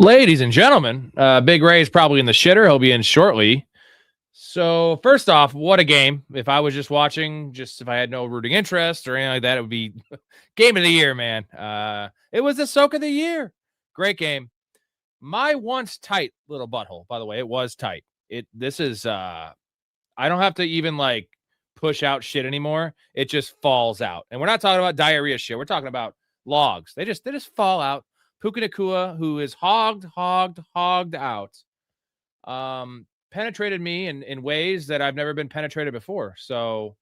Ladies and gentlemen, Big Ray is probably in the shitter. He'll be in shortly. So first off, what a game. If I was just watching, just if I had no rooting interest or anything like that, it would be game of the year, man. It was the soak of the year. Great game. My once tight little butthole, by the way, it was tight. This is I don't have to even like push out shit anymore. It just falls out. And we're not talking about diarrhea shit. We're talking about logs. They just fall out. Puka Nacua, who is hogged out, penetrated me in ways that I've never been penetrated before. So,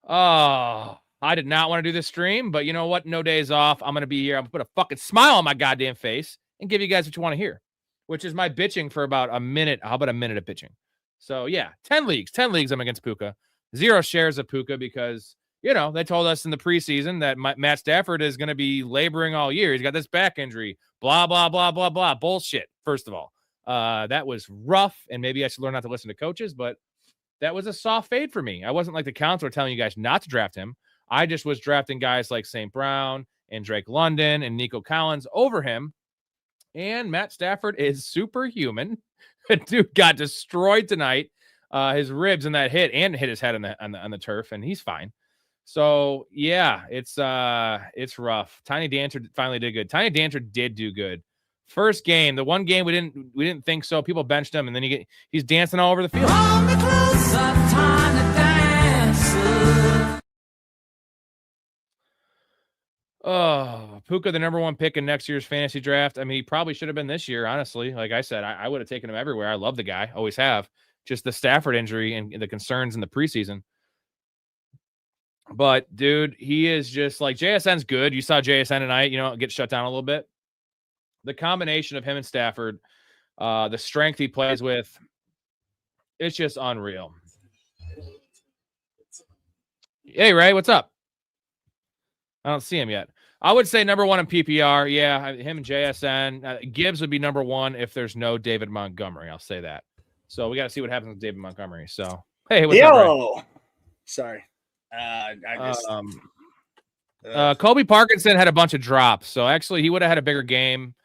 I did not want to do this stream, but you know what? No days off. I'm going to be here. I'm going to put a fucking smile on my goddamn face and give you guys what you want to hear, which is my bitching for about a minute. How about a minute of bitching? So, yeah, 10 leagues I'm against Puka. 0 shares of Puka because they told us in the preseason that Matt Stafford is going to be laboring all year. He's got this back injury, blah, blah, blah, blah, blah. Bullshit, first of all. That was rough, and maybe I should learn not to listen to coaches, but that was a soft fade for me. I wasn't like the counselor telling you guys not to draft him. I just was drafting guys like St. Brown and Drake London and Nico Collins over him, and Matt Stafford is superhuman. Dude got destroyed tonight. His ribs in that hit and hit his head on the turf, and he's fine. So yeah, it's rough. Tiny Dancer finally did good. Tiny Dancer did do good. First game, the one game we didn't think so. People benched him, and then he's dancing all over the field. Oh, Puka, the number 1 pick in next year's fantasy draft. I mean, he probably should have been this year, honestly. Like I said, I would have taken him everywhere. I love the guy, always have. Just the Stafford injury and the concerns in the preseason. But, dude, he is just like JSN's good. You saw JSN tonight, get shut down a little bit. The combination of him and Stafford, the strength he plays with, it's just unreal. Hey, Ray, what's up? I don't see him yet. I would say number 1 in PPR. Yeah, him and JSN. Gibbs would be number 1 if there's no David Montgomery. I'll say that. So we got to see what happens with David Montgomery. So, hey, what's up, Ray? Sorry. Kobe Parkinson had a bunch of drops, so actually he would have had a bigger game.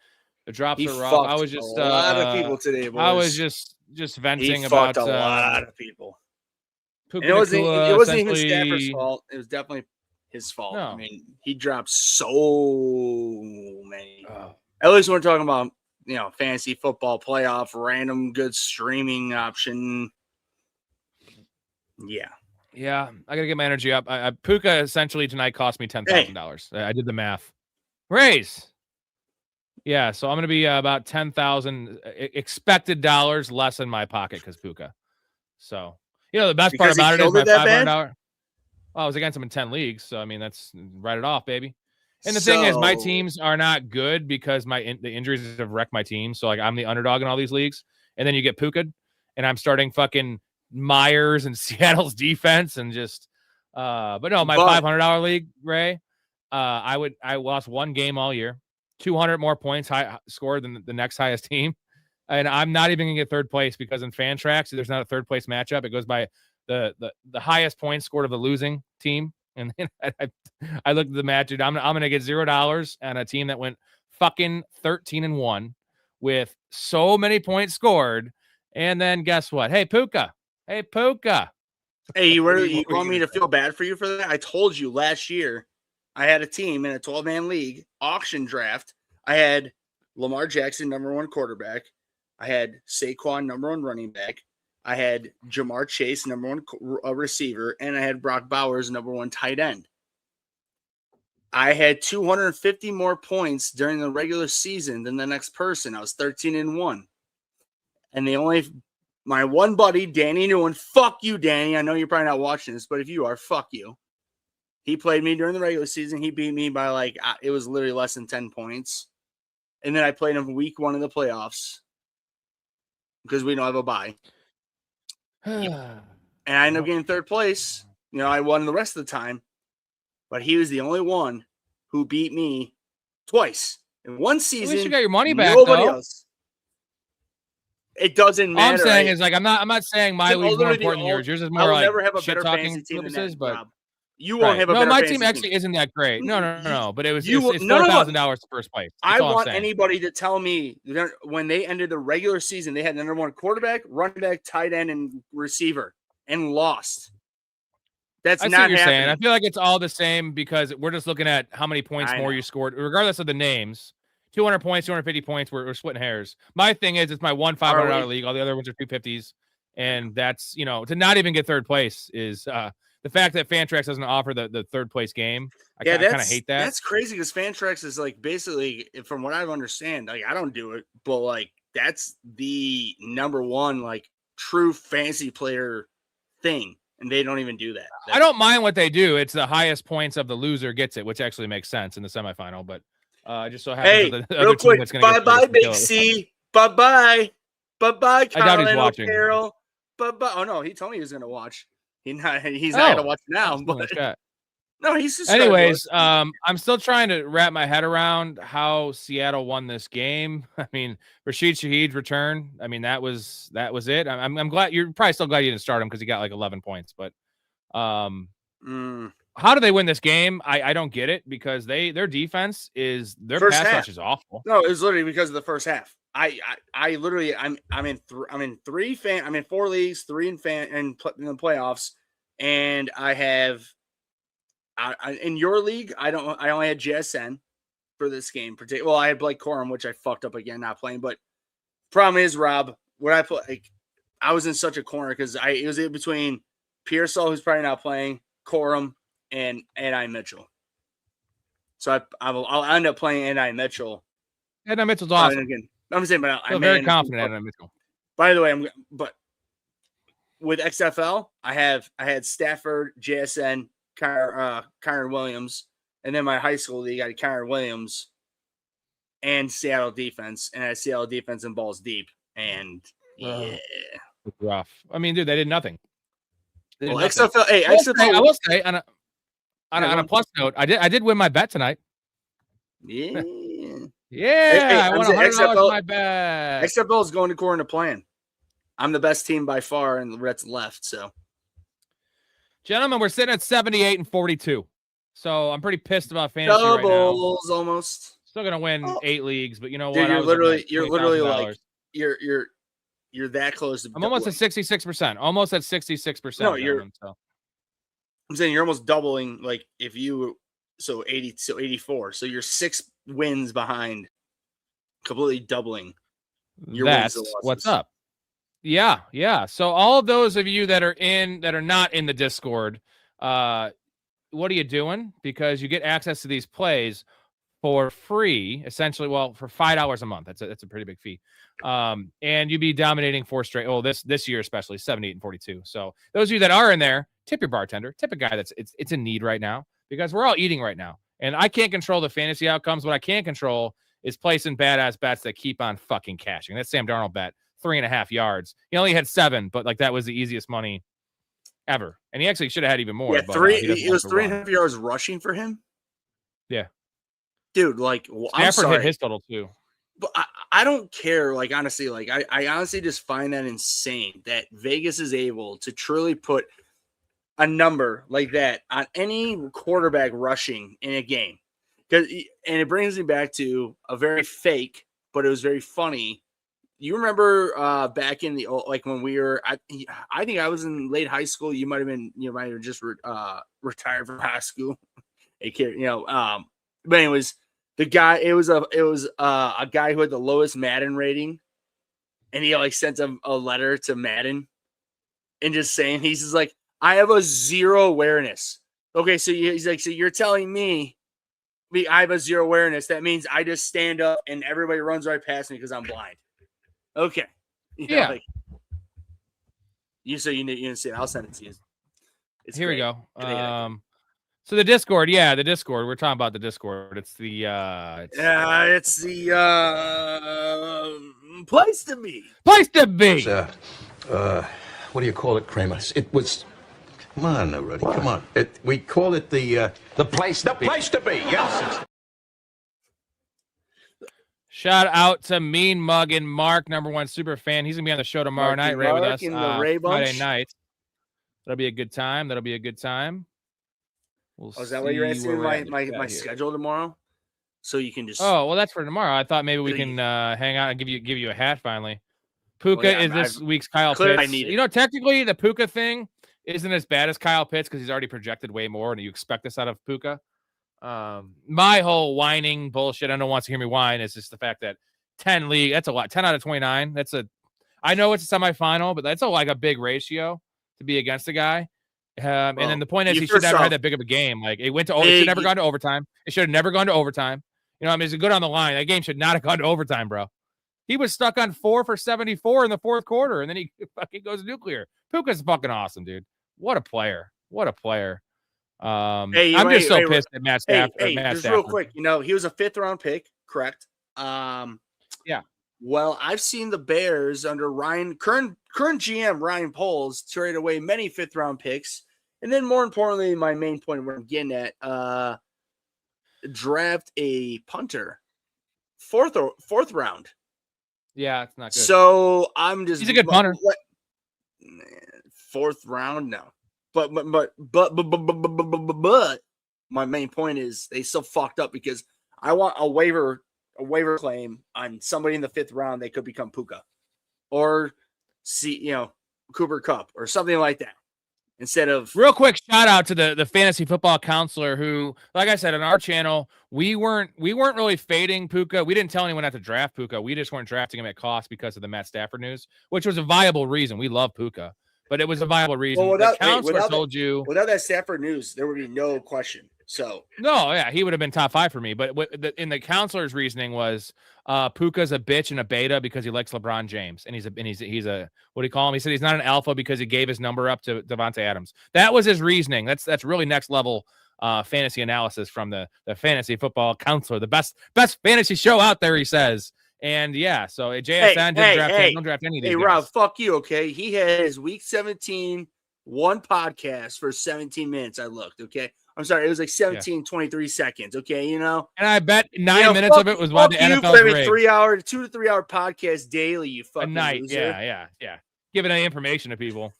The drops are rough. I was just a lot of people today, boys. I was just venting about a lot of people. It wasn't even Stafford's fault. It was definitely his fault. No. I mean, he dropped so many. At least we're talking about fantasy football playoff, random good streaming option. Yeah. Yeah, I got to get my energy up. Puka essentially tonight cost me $10,000. I did the math. Raise. Yeah, so I'm going to be about 10,000 expected dollars less in my pocket because Puka. So, the best part about it is my $500. I was against him in 10 leagues, so I mean, that's write it off, baby. And the thing is, my teams are not good because the injuries have wrecked my team. So, like, I'm the underdog in all these leagues. And then you get Puka, and I'm starting fucking Myers and Seattle's defense and just but no, my $500 league, Ray, I lost 1 game all year, 200 more points high scored than the next highest team, and I'm not even gonna get third place because in Fantrax there's not a third place matchup. It goes by the highest points scored of the losing team. And then I looked at the match, dude. I'm gonna get $0 on a team that went fucking 13-1 with so many points scored. And then guess what? Hey, Puka. Hey, you want me to feel bad for you for that? I told you last year I had a team in a 12-man league auction draft. I had Lamar Jackson, number 1 quarterback. I had Saquon, number 1 running back. I had Jamar Chase, number 1 receiver. And I had Brock Bowers, number 1 tight end. I had 250 more points during the regular season than the next person. I was 13-1. And my one buddy, Danny Newen, fuck you, Danny. I know you're probably not watching this, but if you are, fuck you. He played me during the regular season. He beat me by it was literally less than 10 points. And then I played him week 1 of the playoffs because we don't have a bye. And I ended up getting third place. I won the rest of the time, but he was the only one who beat me twice in one season. At least you got your money back, nobody else. It doesn't matter. All I'm saying is I'm not saying my league's more important than yours. Yours is more I'll like never have a shit better talking fantasy team purposes, than but Rob. You won't have a no. better My fantasy team actually isn't that great. No. But it's $4,000 to first place. That's I all want I'm saying. anybody to tell me that when they ended the regular season, they had the number one quarterback, running back, tight end, and receiver, and lost. That's I see not what you're happening. saying. I feel like it's all the same because we're just looking at how many points more you scored, regardless of the names. 200 points, 250 points. We're splitting hairs. My thing is, it's my one $500 league. All the other ones are 250s, and that's to not even get third place is the fact that Fantrax doesn't offer the third place game. I kind of hate that. That's crazy because Fantrax is like basically, from what I understand, like I don't do it, but like that's the number one like true fantasy player thing. And they don't even do that. I don't mind what they do. It's the highest points of the loser gets it, which actually makes sense in the semifinal. But just so happens that the other team that's going to get bye, Big C. Bye. I doubt he's watching. Carroll. Bye. Oh no, he told me he was going to watch. He's not going to watch now. But no, he's just. Anyways, I'm still trying to wrap my head around how Seattle won this game. I mean, Rashid Shaheed's return. I mean, that was it. I'm glad you're probably still glad you didn't start him because he got like 11 points. But how do they win this game? I don't get it because their defense is their pass rush is awful. No, it was literally because of the first half. I'm in 4 leagues, 3 in the playoffs, and I have. In your league, I only had JSN for this game. Well, I had Blake Corum, which I fucked up again, not playing. But problem is, Rob, where I put, like, I was in such a corner because it was in between Pearsall, who's probably not playing, Corum, and Anai Mitchell. So I'll end up playing Anai Mitchell. Anai Mitchell's awesome. Again, I'm saying, but I'm very confident in Anai Mitchell. By the way, but with XFL, I had Stafford, JSN, Kyron Williams, and then my high school league I had Kyron Williams and Seattle defense, and I had Seattle defense and balls deep, and it's rough. I mean, dude, they did nothing. XFL. Hey, I will say on a plus note, I did win my bet tonight. Yeah. I won $100 on my bet. XFL is going according to plan. I'm the best team by far, and that's left. So. Gentlemen, we're sitting at 78 and 42. So I'm pretty pissed about fantasy right now. Doubles almost. Still gonna win 8 leagugues, but you know what? Dude, you're literally like you're that close to. I'm almost at 66%. Almost at 66%. No, I'm saying you're almost doubling. Like if you 84. So you're 6 wins behind, completely doubling your wins and losses. What's up? Yeah. So all of those of you that are not in the Discord, what are you doing? Because you get access to these plays for free, essentially. Well, for $5 a month. That's a pretty big fee. And you'd be dominating 4 straight. Oh, this year especially 78 and 42. So those of you that are in there, tip your bartender, tip a guy it's in need right now because we're all eating right now. And I can't control the fantasy outcomes. What I can control is placing badass bets that keep on fucking cashing. That Sam Darnold bet. 3.5 yards. He only had 7, but like that was the easiest money ever. And he actually should have had even more. Yeah, but, 3. It was 3.5 yards rushing for him. Yeah, dude. Like, Stafford hit his total too. But I don't care. Like honestly, like I honestly just find that insane that Vegas is able to truly put a number like that on any quarterback rushing in a game. And it brings me back to a very fake, but it was very funny. You remember back in the like when we were, I think I was in late high school. You might have just retired from high school. But anyways, the guy, it was a guy who had the lowest Madden rating, and he like sent a letter to Madden, and just saying he's just like, I have a 0 awareness. Okay, so he's like, so you're telling me I have a 0 awareness. That means I just stand up and everybody runs right past me because I'm blind. Okay. Yeah. You didn't see it. I'll send it to you. Here we go. So the Discord, we're talking about the Discord. It's the place to be. Place to be. What do you call it, Kramer? It was. Come on, Rudy. Come on. We call it the place. The place to be. Yes. Shout out to Mean Mug and Mark, #1 super fan. He's gonna be on the show tomorrow night, right with us. Friday night. That'll be a good time. We'll is that why you're see asking where me we're at my here. schedule tomorrow? So you can just. Oh, well, that's for tomorrow. I thought maybe we can hang out and give you a hat finally. Puka is this week's Kyle clearly Pitts. I need it. You know, technically the Puka thing isn't as bad as Kyle Pitts because he's already projected way more, and you expect this out of Puka. My whole whining bullshit, I don't want to hear me whine, is just the fact that 10 league, that's a lot. 10 out of 29. I know it's a semifinal, but that's like a big ratio to be against a guy. And then the point is he should never had that big of a game. Like it should never gone to overtime. It should have never gone to overtime. You know, I mean, it's good on the line. That game should not have gone to overtime, bro. He was stuck on 4 for 74 in the fourth quarter, and then he fucking goes nuclear. Puka's fucking awesome, dude. What a player. What a player. I'm just so pissed at Matt Stafford. Just real quick, you know, he was a 5th round pick, correct? Yeah. Well, I've seen the Bears under current GM Ryan Poles trade away many 5th round picks, and then more importantly, my main point where I'm getting at, draft a punter, 4th round. Yeah, it's not good. So I'm just he's a good punter. 4th round, no. But my main point is they still fucked up because I want a waiver claim on somebody in the 5th round. They could become Puka or Cooper Kupp or something like that. Instead of real quick shout out to the fantasy football counselor who, like I said, on our channel, we weren't really fading Puka. We didn't tell anyone not to draft Puka. We just weren't drafting him at cost because of the Matt Stafford news, which was a viable reason. We love Puka, but it was a viable reason. Well, the counselor told you without that Stafford news, there would be no question. So no, yeah, he would have been top 5 for me. But in the counselor's reasoning was Puka's a bitch and a beta because he likes LeBron James, and he's a what do you call him? He said he's not an alpha because he gave his number up to Devontae Adams. That was his reasoning. That's really next level fantasy analysis from the fantasy football counselor, the best fantasy show out there. He says, and yeah, so JSN didn't draft him. Don't draft any of these. Hey, guys. Rob, fuck you. Okay, he had his week 17 one podcast for 17 minutes. I looked. Okay. I'm sorry, it was like 23 seconds. Okay, you know, and I bet 9 minutes of it was why the NFL every 3 hour, 2 to 3 hour podcast daily. You fucking a night, loser. yeah. Giving any information to people.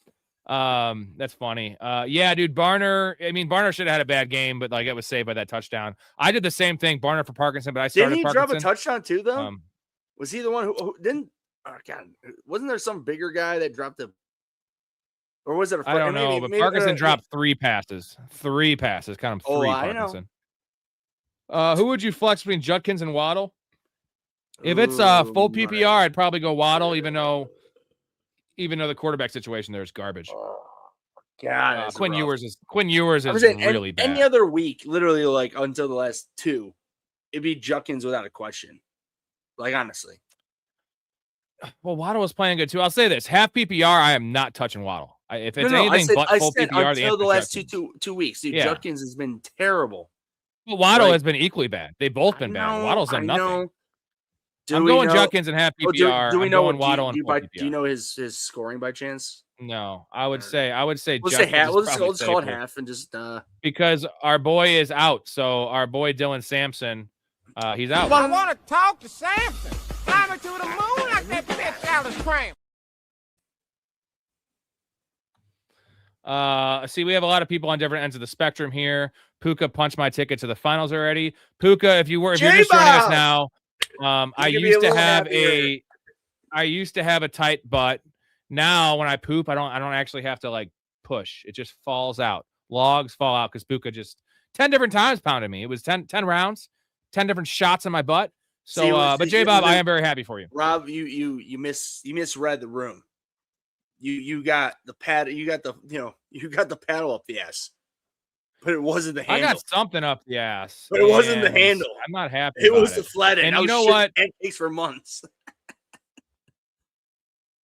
That's funny. Yeah, dude, Barner. I mean, Barner should have had a bad game, but like it was saved by that touchdown. I did the same thing, Barner for Parkinson, but I started. Didn't he Parkinson. drop a touchdown too, though? Was he the one who didn't? Oh God, wasn't there some bigger guy that dropped a? Or was it I don't know, but Parkinson dropped 3 passes. 3 passes. Count them 3, Parkinson. Who would you flex between Judkins and Waddle? If it's full PPR, I'd probably go Waddle, even though the quarterback situation there is garbage. God, Quinn Ewers is really bad. Any other week, literally like until the last 2, it'd be Judkins without a question. Like honestly. Well, Waddle was playing good too. I'll say this: half PPR, I am not touching Waddle. If it's anything but full PPR, until the last two weeks, dude, Judkins has been terrible. Well, Waddle has been equally bad. They've both been bad. Waddle's done nothing. I'm going Judkins and half PPR. Do we know Waddle and full PPR. Do you know his scoring by chance? No, I would say Let's say half. Let's call it half and just because our boy is out. So our boy Dylan Sampson, he's out. I want to talk to Sampson. Fly me to the moon like that bitch out of Cram. See, we have a lot of people on different ends of the spectrum here. Puka punched my ticket to the finals already. Puka, if you're just joining us now, I used to have a tight butt. Now when I poop, I don't actually have to like push. It just falls out. Logs fall out because Puka just 10 different times pounded me. It was 10 rounds, 10 different shots in my butt. So, but J-Bob, I am very happy for you. Rob, you misread the room. You got the pad. You got the paddle up the ass, but it wasn't the handle. I got something up the ass, but it wasn't the handle. I'm not happy. It was the flat end. And you know what? Pancakes for months.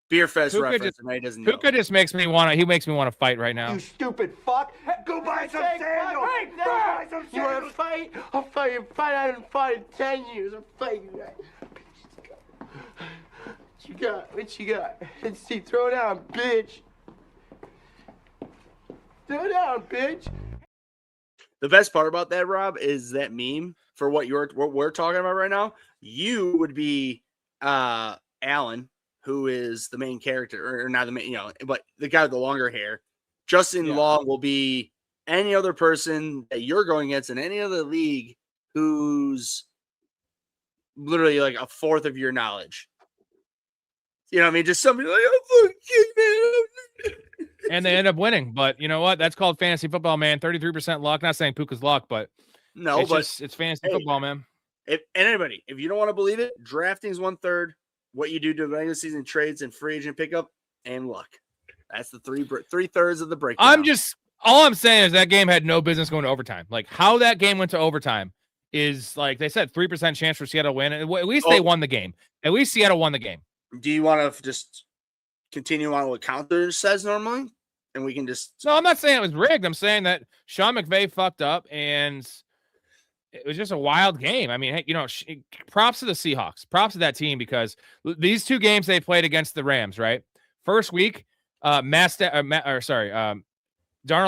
Beer Fest Puka reference. Puka just makes me want to. He makes me want to fight right now. You stupid fuck! Go buy some sandals. Go buy some sandals. You want to fight? I'll fucking fight. I haven't fought in 10 years. I'm fighting you. What you got? Let's see. Throw down, bitch. Throw down, bitch. The best part about that, Rob, is that meme for what we're talking about right now. You would be Alan, who is the main character, or not the main, but the guy with the longer hair. Justin Long will be any other person that you're going against in any other league who's literally like a fourth of your knowledge. You know what I mean? Just somebody like, oh, fuck you, man. And they end up winning. But you know what? That's called fantasy football, man. 33% luck. Not saying Puka's luck, but no, it's fantasy football, man. If anybody, if you don't want to believe it, drafting is 1/3. What you do to regular season trades and free agent pickup and luck. That's the 3/3 of the breakdown. All I'm saying is that game had no business going to overtime. Like how that game went to overtime is like they said 3% chance for Seattle to win. At least they won the game. At least Seattle won the game. Do you want to just continue on what Counter says normally? And we can just. No, I'm not saying it was rigged. I'm saying that Sean McVay fucked up and it was just a wild game. I mean, hey, you know, props to the Seahawks, props to that team because these two games they played against the Rams, right? First week, Darnold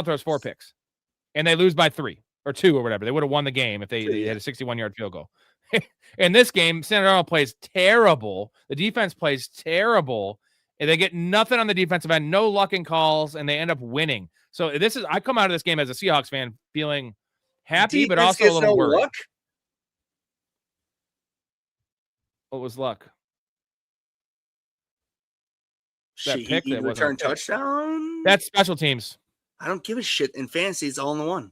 throws 4 picks and they lose by 3 or 2 or whatever. They would have won the game if they had a 61-yard field goal. In this game, Sam Darnold plays terrible. The defense plays terrible. And they get nothing on the defensive end, no luck in calls, and they end up winning. So I come out of this game as a Seahawks fan feeling happy, but also a little worried. Luck? What was luck? That pick that return touchdown? That's special teams. I don't give a shit. In fantasy, it's all in the one.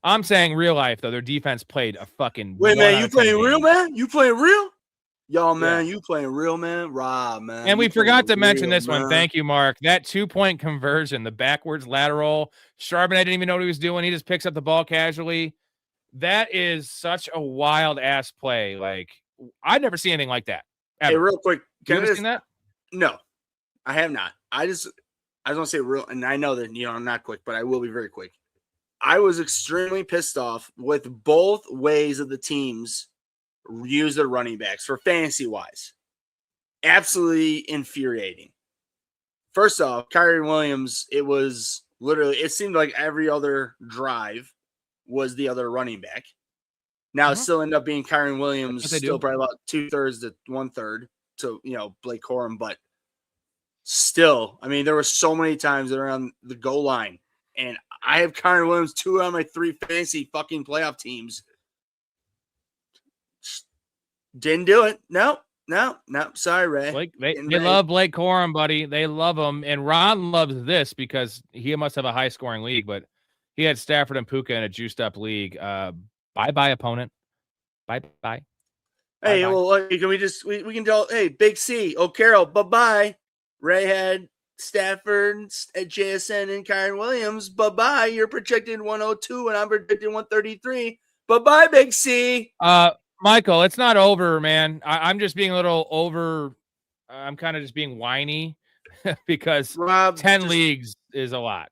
I'm saying real life, though. Their defense played a fucking. Wait, man, you playing real, man? You playing real? Yo, man, you playing real, man? Rob, man. And we forgot to mention this one. Thank you, Mark. That 2-point conversion, the backwards lateral. Charbonnet didn't even know what he was doing. He just picks up the ball casually. That is such a wild-ass play. Like, I've never seen anything like that. Ever. Hey, real quick. Have you ever seen that? No, I have not. I just want to say real, and I know that, you know, I'm not quick, but I will be very quick. I was extremely pissed off with both ways of the teams use their running backs for fantasy-wise. Absolutely infuriating. First off, Kyrie Williams, it seemed like every other drive was the other running back. Now it still ended up being Kyrie Williams, still probably about 2/3 to 1/3 to, you know, Blake Corum, but still, I mean, there were so many times around the goal line, and I have Kyrie Williams 2 out of my 3 fantasy fucking playoff teams. Didn't do it. No. Sorry, Ray. They love Blake Corum, buddy. They love him. And Ron loves this because he must have a high-scoring league, but he had Stafford and Puka in a juiced-up league. Bye-bye, opponent. Bye-bye. Hey, bye-bye. Well, can we can tell, hey, Big C, Carroll, bye-bye. Ray had Stafford at JSN and Kyron Williams. Bye-bye. You're projected 102, and I'm projected 133. Bye-bye, Big C. Michael, it's not over, man. I'm just being a little over. I'm kind of just being whiny because Rob, 10 leagues is a lot.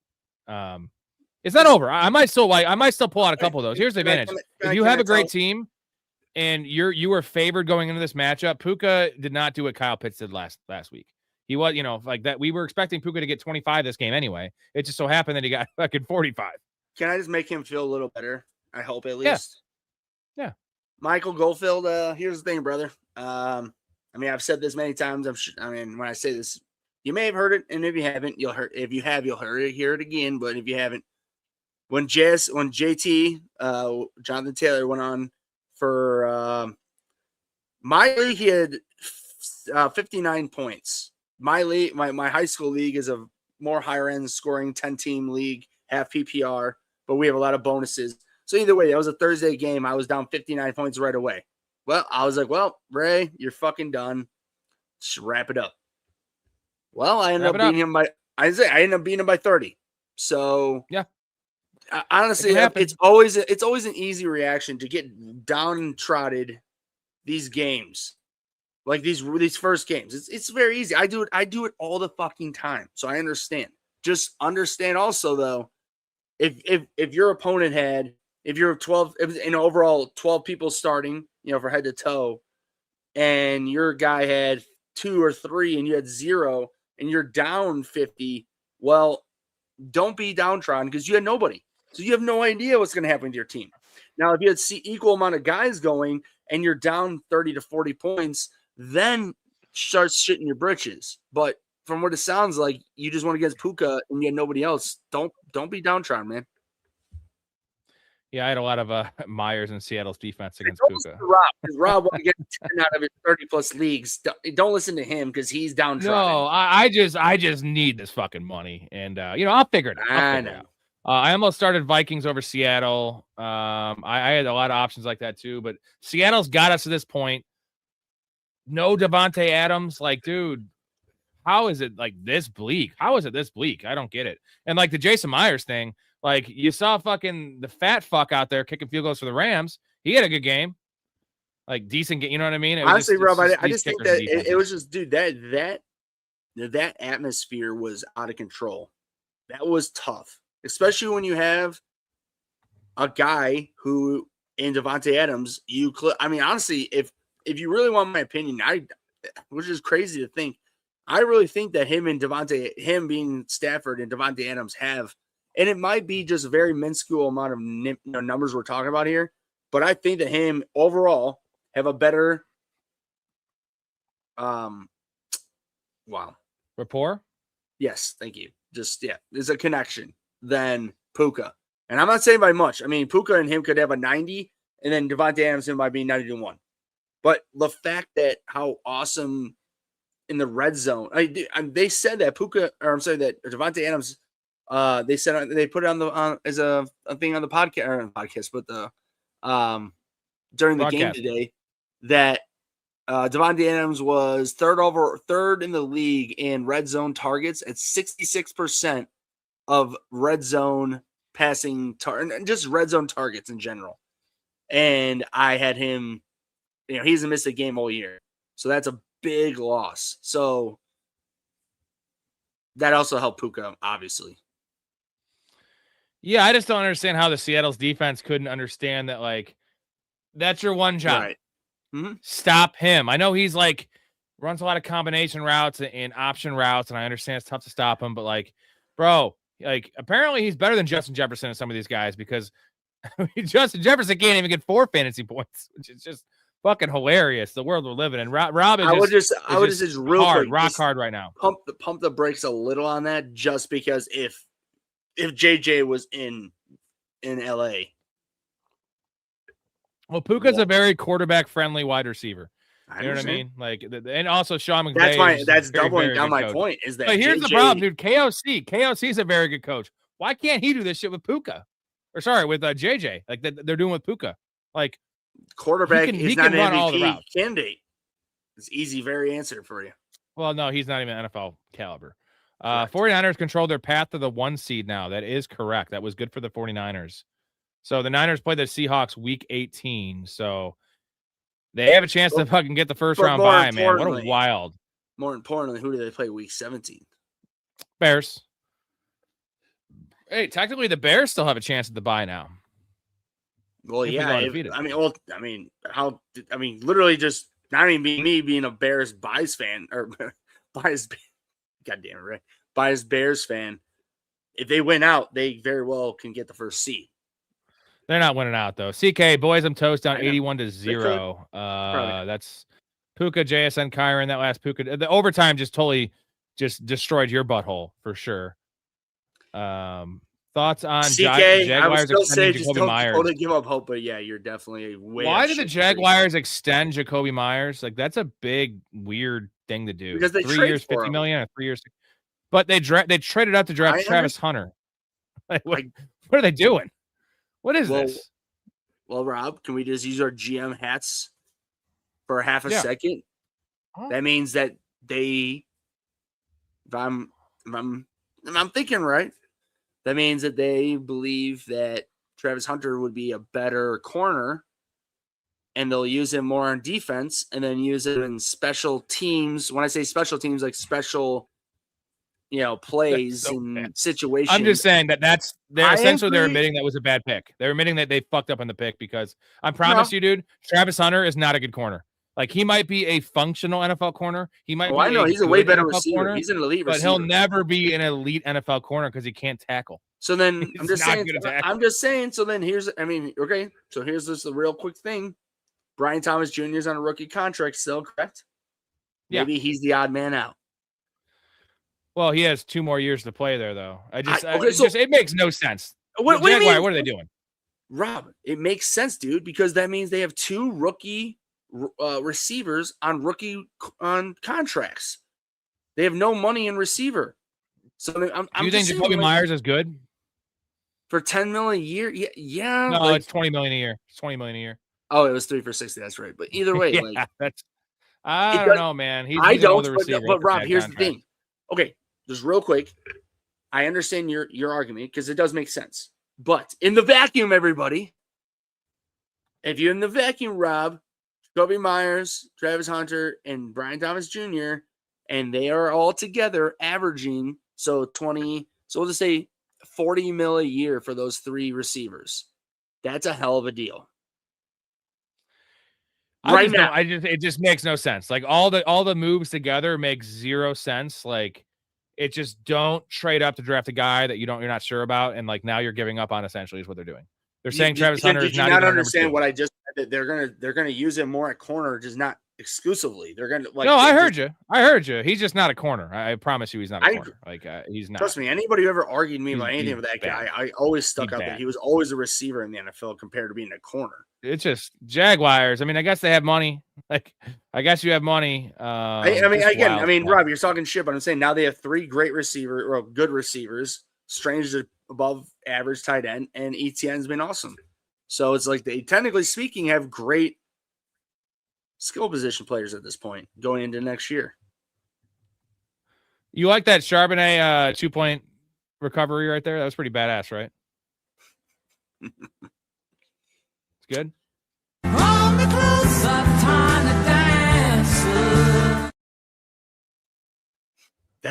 It's not over. I might still pull out a couple of those. Here's the advantage: if you have a great team and you were favored going into this matchup, Puka did not do what Kyle Pitts did last week. He was, you know, like that. We were expecting Puka to get 25 this game anyway. It just so happened that he got fucking 45. Can I just make him feel a little better? I hope at least. Yeah. Michael Goldfield, here's the thing, brother. I mean, I've said this many times. When I say this, you may have heard it, and if you haven't, you'll hear it again. But if you haven't, when JT, Jonathan Taylor went on for my league, he had 59 points. My league, my high school league is a more higher end scoring 10-team league, half PPR, but we have a lot of bonuses. So either way, that was a Thursday game. I was down 59 points right away. Well, I was like, well, Ray, you're fucking done. Just wrap it up. Well, I ended up beating him by 30. So yeah, honestly, it's always an easy reaction to get downtrodden these games. Like these first games. It's very easy. I do it all the fucking time. So I understand. Just understand also though, if your opponent had, if you're 12, in overall 12 people starting, you know, for head to toe, and your guy had 2 or 3 and you had 0 and you're down 50, well, don't be downtrodden because you had nobody. So you have no idea what's going to happen to your team. Now, if you had equal amount of guys going and you're down 30 to 40 points, then start shitting your britches. But from what it sounds like, you just went against Puka and you had nobody else. Don't be downtrodden, man. Yeah, I had a lot of Myers and Seattle's defense against Don't Puka. listen to Rob, because Rob won't get 10 out of his 30+ leagues. Don't listen to him because he's downtrodden. No, I just need this fucking money, and I'll figure it out. I'll figure it out. I almost started Vikings over Seattle. I had a lot of options like that too, but Seattle's got us to this point. No Devontae Adams, like, dude, how is it like this bleak? How is it this bleak? I don't get it. And like the Jason Myers thing. Like, you saw fucking the fat fuck out there kicking field goals for the Rams. He had a good game. Like, decent game. You know what I mean? Honestly, Rob, I just think that it was just, dude, that atmosphere was out of control. That was tough. Especially when you have a guy who, in Devontae Adams, honestly, if you really want my opinion, which is crazy to think, I really think that him being Stafford and Devontae Adams have, and it might be just a very minuscule amount of numbers we're talking about here, but I think that him overall have a better rapport. Yes, thank you. There's a connection than Puka. And I'm not saying by much. I mean, Puka and him could have a 90, and then Devontae Adams might be 90-1. But the fact that how awesome in the red zone, they said that that Devontae Adams, they said they put it on as a thing on the podcast, but during the game today, that Devontae Adams was third in the league in red zone targets at 66% of red zone passing just red zone targets in general. And I had him, he hasn't missed a game all year. So that's a big loss. So that also helped Puka, obviously. Yeah, I just don't understand how the Seattle's defense couldn't understand that, like, that's your one job. Right. Mm-hmm. Stop him. I know he's like runs a lot of combination routes and option routes, and I understand it's tough to stop him, but like, bro, like, apparently he's better than Justin Jefferson and some of these guys, because Justin Jefferson can't even get 4 fantasy points, which is just fucking hilarious. The world we're living in. Rob is rock hard right now. Pump the brakes a little on that, just because if JJ was in LA. Well, Puka's a very quarterback friendly wide receiver. You know what I mean? Like, and also Sean McVay. That's doubling down my point. Is that? But here's the problem, dude. KOC is a very good coach. Why can't he do this shit with Puka? Or sorry, with JJ? Like they're doing with Puka. Like, quarterback is not an MVP candidate. It's easy, very answer for you. Well, no, he's not even NFL caliber. 49ers control their path to the 1 seed now. That is correct. That was good for the 49ers. So the Niners play the Seahawks week 18. So they have a chance to fucking get the first round bye, man. What a wild. More importantly, who do they play week 17? Bears. Hey, technically the Bears still have a chance at the bye now. Well, yeah. Literally just not even me being a Bears bias fan or bias. Goddamn it, right? Bias Bears fan. If they win out, they very well can get the first seed. They're not winning out though. CK, boys, I'm toast down 81-0. That's Puka, JSN, Kyron. That last Puka, the overtime just totally destroyed your butthole for sure. Thoughts on Jaguars extending Jacoby Myers? Totally give up hope, but yeah, you're definitely way. Why did the Jaguars extend Jacoby Myers? Like, that's a big weird thing to do. Because they 3 years, $50 million, or 3 years. But they traded up to draft Travis Hunter. Like, what are they doing? What is this? Well, Rob, can we just use our GM hats for half a second? Huh? That means that they, if I'm thinking right, that means that they believe that Travis Hunter would be a better corner, and they'll use him more on defense, and then use him in special teams. When I say special teams, like special, plays and situations. I'm just saying they're admitting that was a bad pick. They're admitting that they fucked up on the pick, because I promise you, dude, Travis Hunter is not a good corner. Like, he might be a functional NFL corner. He might. I know he's a way better receiver. Corner, he's an elite receiver, but he'll never be an elite NFL corner because he can't tackle. So then I'm just saying. So then here's this the real quick thing. Brian Thomas Jr. is on a rookie contract still, correct? Yeah. Maybe he's the odd man out. Well, he has 2 more years to play there, though. It makes no sense. What do you mean? What are they doing? Rob, it makes sense, dude, because that means they have 2 rookie receivers on contracts. They have no money in receiver. So Do you think Jacoby Myers is good for $10 million a year? Yeah. No, it's $20 million a year. It's $20 million a year. Oh, it was 3 for $60. That's right. But either way, I don't know, man. He's I don't. receiver. But Rob, here's the thing. Okay, just real quick. I understand your argument because it does make sense. But in the vacuum, everybody, if you're in the vacuum, Rob, Jacoby Myers, Travis Hunter, and Brian Thomas Jr., and they are all together averaging so we'll just say $40 million a year for those 3 receivers. That's a hell of a deal. It just makes no sense. Like all the moves together makes 0 sense. Like it just don't trade up to draft a guy that you're not sure about, and like now you're giving up on essentially is what they're doing. They're saying Travis Hunter is not even understand what I just said, that they're gonna use him more at corner, just not exclusively. They're gonna No, I heard you. He's just not a corner. I promise you, he's not a corner. Like he's not. Trust me. Anybody who ever argued me about anything with that guy, I always stuck out that he was always a receiver in the NFL compared to being a corner. It's just Jaguars. I mean, I guess they have money. Like, I guess you have money. I mean, Rob, you're talking shit, but I'm saying now they have 3 great good receivers. Strange is above average tight end, and ETN's been awesome. So it's like they, technically speaking, have great skill position players at this point going into next year. You like that Charbonnet 2-point recovery right there? That was pretty badass, right? It's good.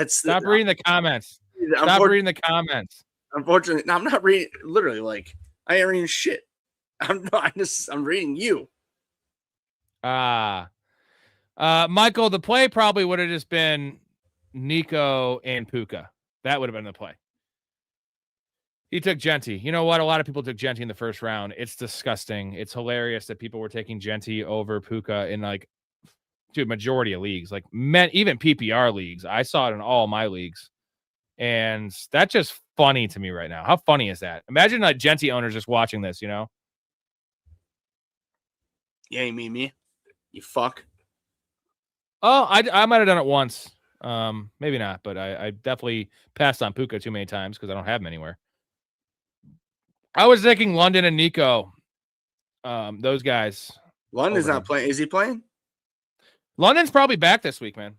Stop reading the comments. Stop reading the comments. Unfortunately, I'm not reading. Literally, like I ain't reading shit. I'm reading you. Michael, the play probably would have just been Nico and Puka. That would have been the play. He took Genty. You know what? A lot of people took Genty in the first round. It's disgusting. It's hilarious that people were taking Genty over Puka in majority of leagues, like even PPR leagues. I saw it in all my leagues. And that's just funny to me right now. How funny is that? Imagine like Genty owners just watching this, you know? Yeah, you mean me? You fuck. Oh, I might have done it once. Maybe not, but I definitely passed on Puka too many times because I don't have him anywhere. I was thinking London and Nico. Those guys. London's not playing. Is he playing? London's probably back this week, man.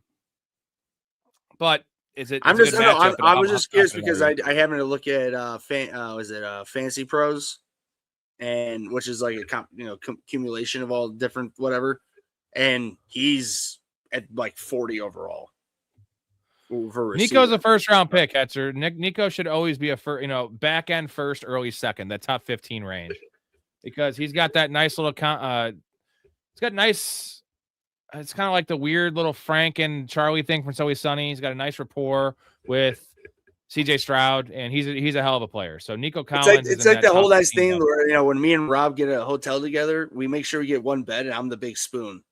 But is it? I was just curious because I happened to look at Fantasy Pros, and which is like a accumulation of all different whatever, and he's at like 40 overall. Nico's a first round pick, Hetzer. Nico should always be a back end first, early second, that top 15 range, because he's got that nice little he's got nice. It's kind of like the weird little Frank and Charlie thing from It's Always Sunny. He's got a nice rapport with CJ Stroud, and he's a hell of a player. So Nico Collins. It's like the whole nice thing where when me and Rob get a hotel together, we make sure we get one bed, and I'm the big spoon.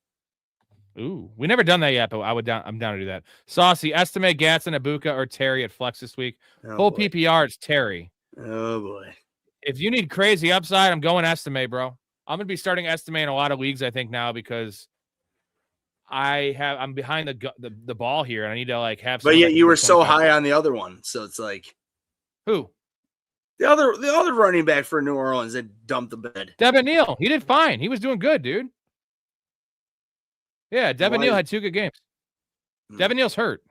Ooh, we never done that yet, but I'm down to do that. Saucy, estimate Gatson, Ibuka, or Terry at flex this week. Full PPR, it's Terry. Oh boy! If you need crazy upside, I'm going estimate, bro. I'm gonna be starting estimate in a lot of leagues, I think, now, because I'm behind the ball here, and I need to have. But yet you were so high on the other one, so it's like who? The other running back for New Orleans that dumped the bed. Devin Neal. He did fine. He was doing good, dude. Yeah, Devin Neal had 2 good games. Devin Neal's hurt.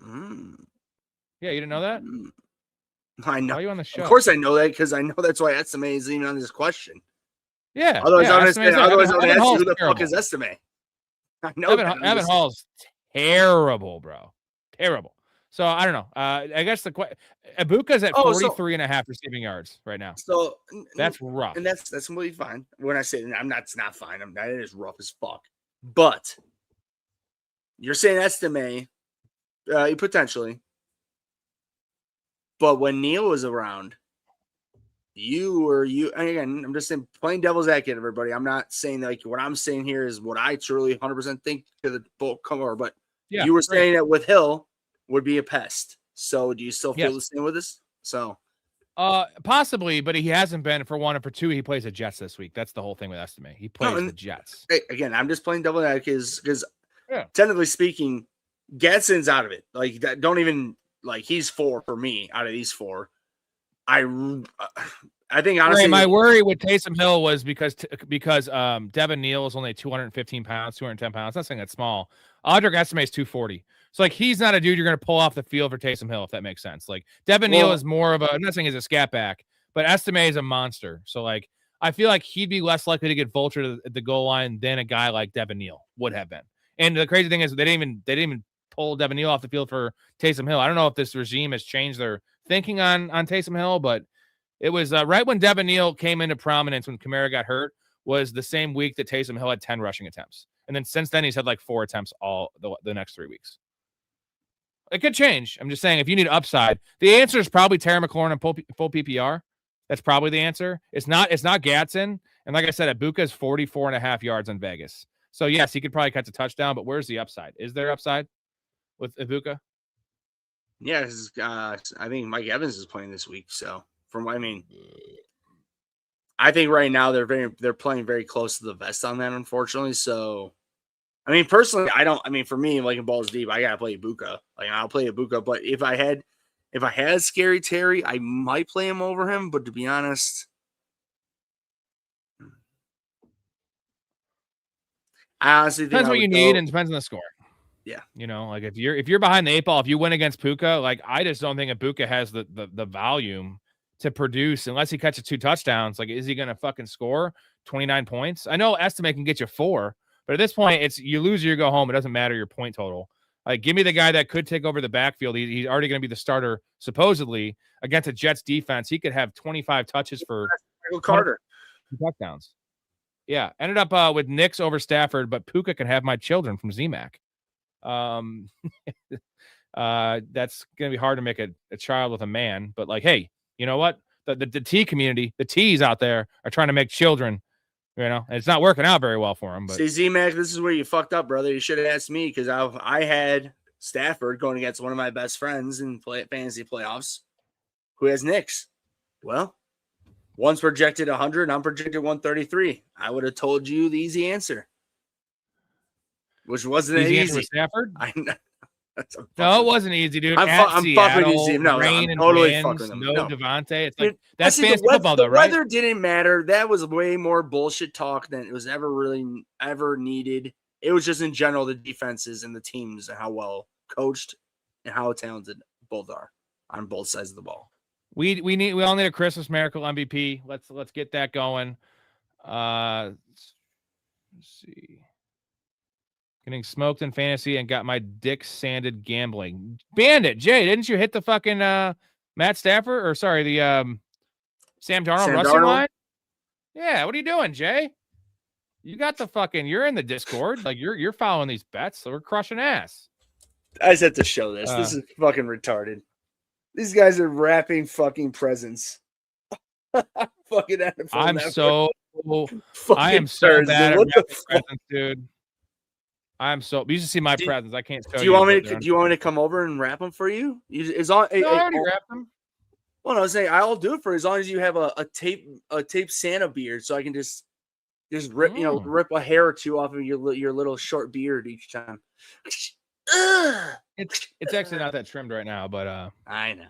Yeah, you didn't know that? I know. Why are you on the show? Of course I know that, because I know that's why Estimate is even on this question. Yeah. Otherwise, I would ask you who the fuck is Estimate. I know Evan Hall's terrible, bro. Terrible. So I don't know. I guess Ibuka's at 43.5 receiving yards right now. So that's rough. And that's completely fine. When I say it's not fine. That is rough as fuck. But you're saying Estimate, potentially. But when Neal was around, and again, I'm just saying, playing devil's advocate, everybody. I'm not saying what I'm saying here is what I truly 100% think to the boat come over. But you were saying that with Hill would be a pest. So do you still feel the same with this? So Possibly, but he hasn't been for one, and for two, he plays the Jets this week. That's the whole thing with Estime. He plays the Jets. Again, I'm just playing double advocate because Yeah. technically speaking, Gadsden's out of it. Like, don't even like he's 4 for me out of these 4. I think honestly, my worry with Taysom Hill was because Devin Neal is only 215 pounds, 210 pounds. That's saying that's small. Audric Estime is 240. So like he's not a dude you're going to pull off the field for Taysom Hill, if that makes sense. Like Devin Neal is more of a, I'm not saying he's a scat back, but Estime is a monster. So like I feel like he'd be less likely to get vultured at the goal line than a guy like Devin Neal would have been. And the crazy thing is they didn't even pull Devin Neal off the field for Taysom Hill. I don't know if this regime has changed their thinking on Taysom Hill, but it was right when Devin Neal came into prominence when Kamara got hurt was the same week that Taysom Hill had 10 rushing attempts. And then since then, he's had like 4 attempts all the next 3 weeks. It could change. I'm just saying, if you need upside, the answer is probably Terry McLaurin and full PPR. That's probably the answer. It's not Gatson. And like I said, Ibuka is 44.5 yards on Vegas. So yes, he could probably catch a touchdown, but where's the upside? Is there upside with Ibuka? Yeah, I think Mike Evans is playing this week. So I think right now they're playing very close to the vest on that, unfortunately. So I mean, personally, for me, like in balls deep, I gotta play Ibuka. Like I'll play Ibuka, but if I had Scary Terry, I might play him over him. But to be honest, I honestly think depends what you need and depends on the score. Yeah, like if you're behind the 8 ball, if you win against Puka, like I just don't think Ibuka has the volume to produce unless he catches 2 touchdowns. Like, is he gonna fucking score 29 points? I know Estime can get you 4. But at this point, it's you lose or you go home. It doesn't matter your point total. Like, give me the guy that could take over the backfield. He's already going to be the starter, supposedly, against a Jets defense. He could have 25 touches for Michael Carter touchdowns. Yeah, ended up with Knicks over Stafford, but Puka can have my children from ZMAC. That's going to be hard to make a child with a man. But, like, hey, you know what? The T community, the T's out there are trying to make children. And it's not working out very well for him. But see, Z-Mac, this is where you fucked up, brother. You should have asked me because I had Stafford going against one of my best friends in fantasy playoffs who has Knicks. Well, one's projected 100 and I'm projected 133. I would have told you the easy answer, which wasn't easy. Answer with Stafford? I know. No, it wasn't easy, dude. I'm fucking you. No, rain I'm totally and winds, fucking no no. Devontae. It's like Dude, that's fantasy football, though, right? The weather didn't matter. That was way more bullshit talk than it was ever needed. It was just in general the defenses and the teams and how well coached and how talented both are on both sides of the ball. We all need a Christmas miracle MVP. Let's get that going. Let's see. Getting smoked in fantasy and got my dick sanded gambling. Bandit, Jay, didn't you hit the fucking Matt Stafford or sorry, the Sam Darnold rushing line? Yeah, what are you doing, Jay? You got the fucking you're in the Discord. Like you're following these bets, so we're crushing ass. I just have to show this. This is fucking retarded. These guys are wrapping fucking presents. Fucking NFL I'm Network. I am so bad at wrapping presents, dude. I'm so. You should see my presents. I can't show you. Do you want me to come over and wrap them for you? No, I already wrapped them. Well, no, I was saying I'll do it for as long as you have a tape Santa beard, so I can just rip rip a hair or two off of your little short beard each time. It's actually not that trimmed right now, but I know.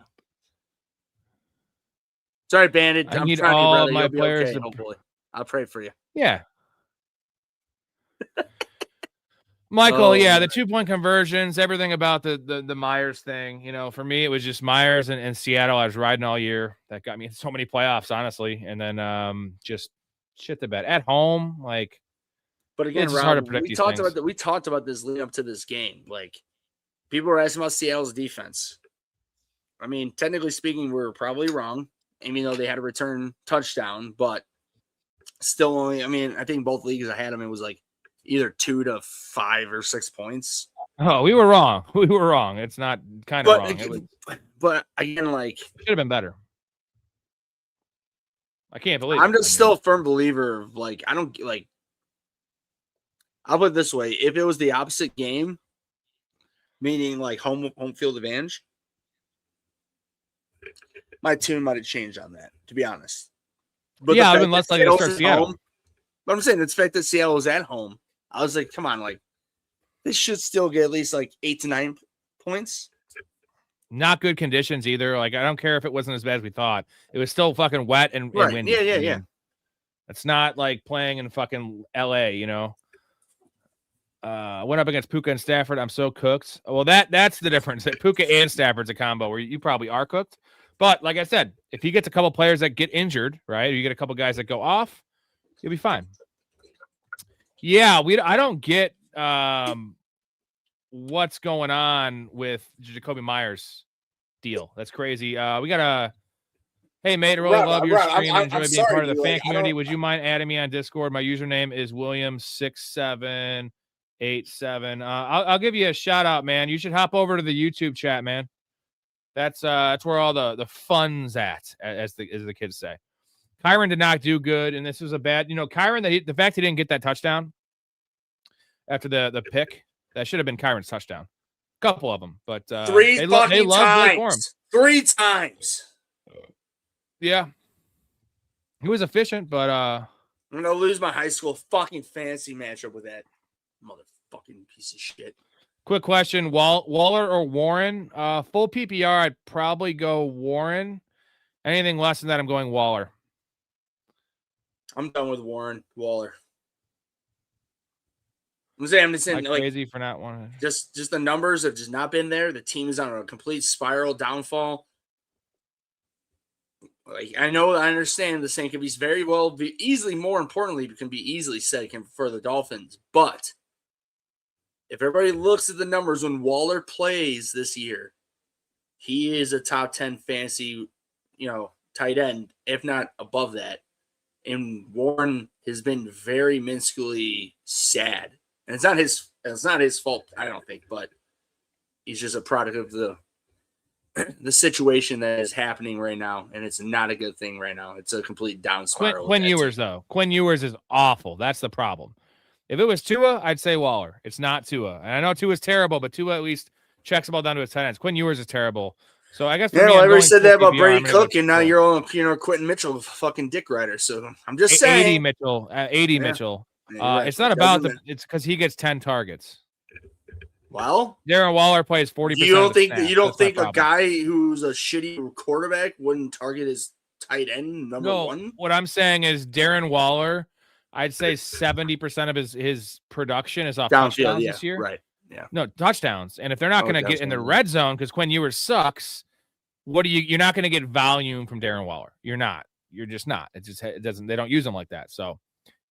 Sorry, Bandit. I need all my players. Okay, hopefully, I'll pray for you. Yeah. Michael, the 2-point conversions, everything about the Myers thing. For me, it was just Myers and Seattle. I was riding all year. That got me in so many playoffs, honestly. And then just shit the bed at home. Like, but again, it's Rob, hard to predict we talked about this leading up to this game. Like, people were asking about Seattle's defense. I mean, technically speaking, we were probably wrong, even though they had a return touchdown. But still, only. I mean, I think both leagues I had them. It was like either 2 to 5 or 6 points. Oh, we were wrong. We were wrong. It's not kind of wrong. But again, like, should have been better. I can't believe I'm just still a firm believer of like, I don't like, I'll put it this way. If it was the opposite game, meaning like home field advantage, my tune might have changed on that, to be honest. But yeah, I've been less likely to start Seattle. Home, but I'm saying the fact that Seattle was at home, I was like, come on, like they should still get at least like 8 to 9 points. Not good conditions either. Like I don't care if it wasn't as bad as we thought. It was still fucking wet and windy. Yeah. It's not like playing in fucking LA, you know. Went up against Puka and Stafford. I'm so cooked. Well, that's the difference. That Puka and Stafford's a combo where you probably are cooked. But like I said, if he gets a couple players that get injured, right, or you get a couple guys that go off, you'll be fine. Yeah, I don't get what's going on with Jacoby Myers deal. That's crazy. We got a hey mate, I really love your stream and enjoy being part of the fan community. Would you mind adding me on Discord? My username is William6787. I'll give you a shout out, man. You should hop over to the YouTube chat, man. That's where all the fun's at, as the kids say. Kyron did not do good, and this was a bad, Kyron, the fact he didn't get that touchdown after the pick, that should have been Kyron's touchdown. A couple of them, but three times. Yeah. He was efficient, but I'm gonna lose my high school fucking fantasy matchup with that motherfucking piece of shit. Quick question: Waller or Warren? Full PPR, I'd probably go Warren. Anything less than that, I'm going Waller. I'm done with Waller. I'm just saying, like crazy for not wanting. Just the numbers have just not been there. The team is on a complete spiral downfall. Like I understand the same can be very well be easily. More importantly, it can be easily said for the Dolphins. But if everybody looks at the numbers when Waller plays this year, he is a top 10 fantasy, tight end, if not above that. And Warren has been very minusculely sad, and it's not his fault, I don't think, but he's just a product of the situation that is happening right now, and it's not a good thing right now. It's a complete down spiral. Quinn Ewers, though. Quinn Ewers is awful. That's the problem. If it was Tua, I'd say Waller. It's not Tua. And I know Tua's terrible, but Tua at least checks the ball down to his tight ends. Quinn Ewers is terrible. So I guess I already said that about Brady Cook, and now you're all Quentin Mitchell, fucking dick rider. So I'm just saying, 80 Mitchell, 80 Mitchell. Right. It's not about it's because he gets 10 targets. Well, Darren Waller plays 40%. You don't think a guy who's a shitty quarterback wouldn't target his tight end number one? What I'm saying is Darren Waller, I'd say 70% of his production is off touchdowns this year. Right. Yeah. No, touchdowns. And if they're not going to get in the red zone because Quinn Ewers sucks, you're not going to get volume from Darren Waller. You're not. You're just not. They don't use them like that. So,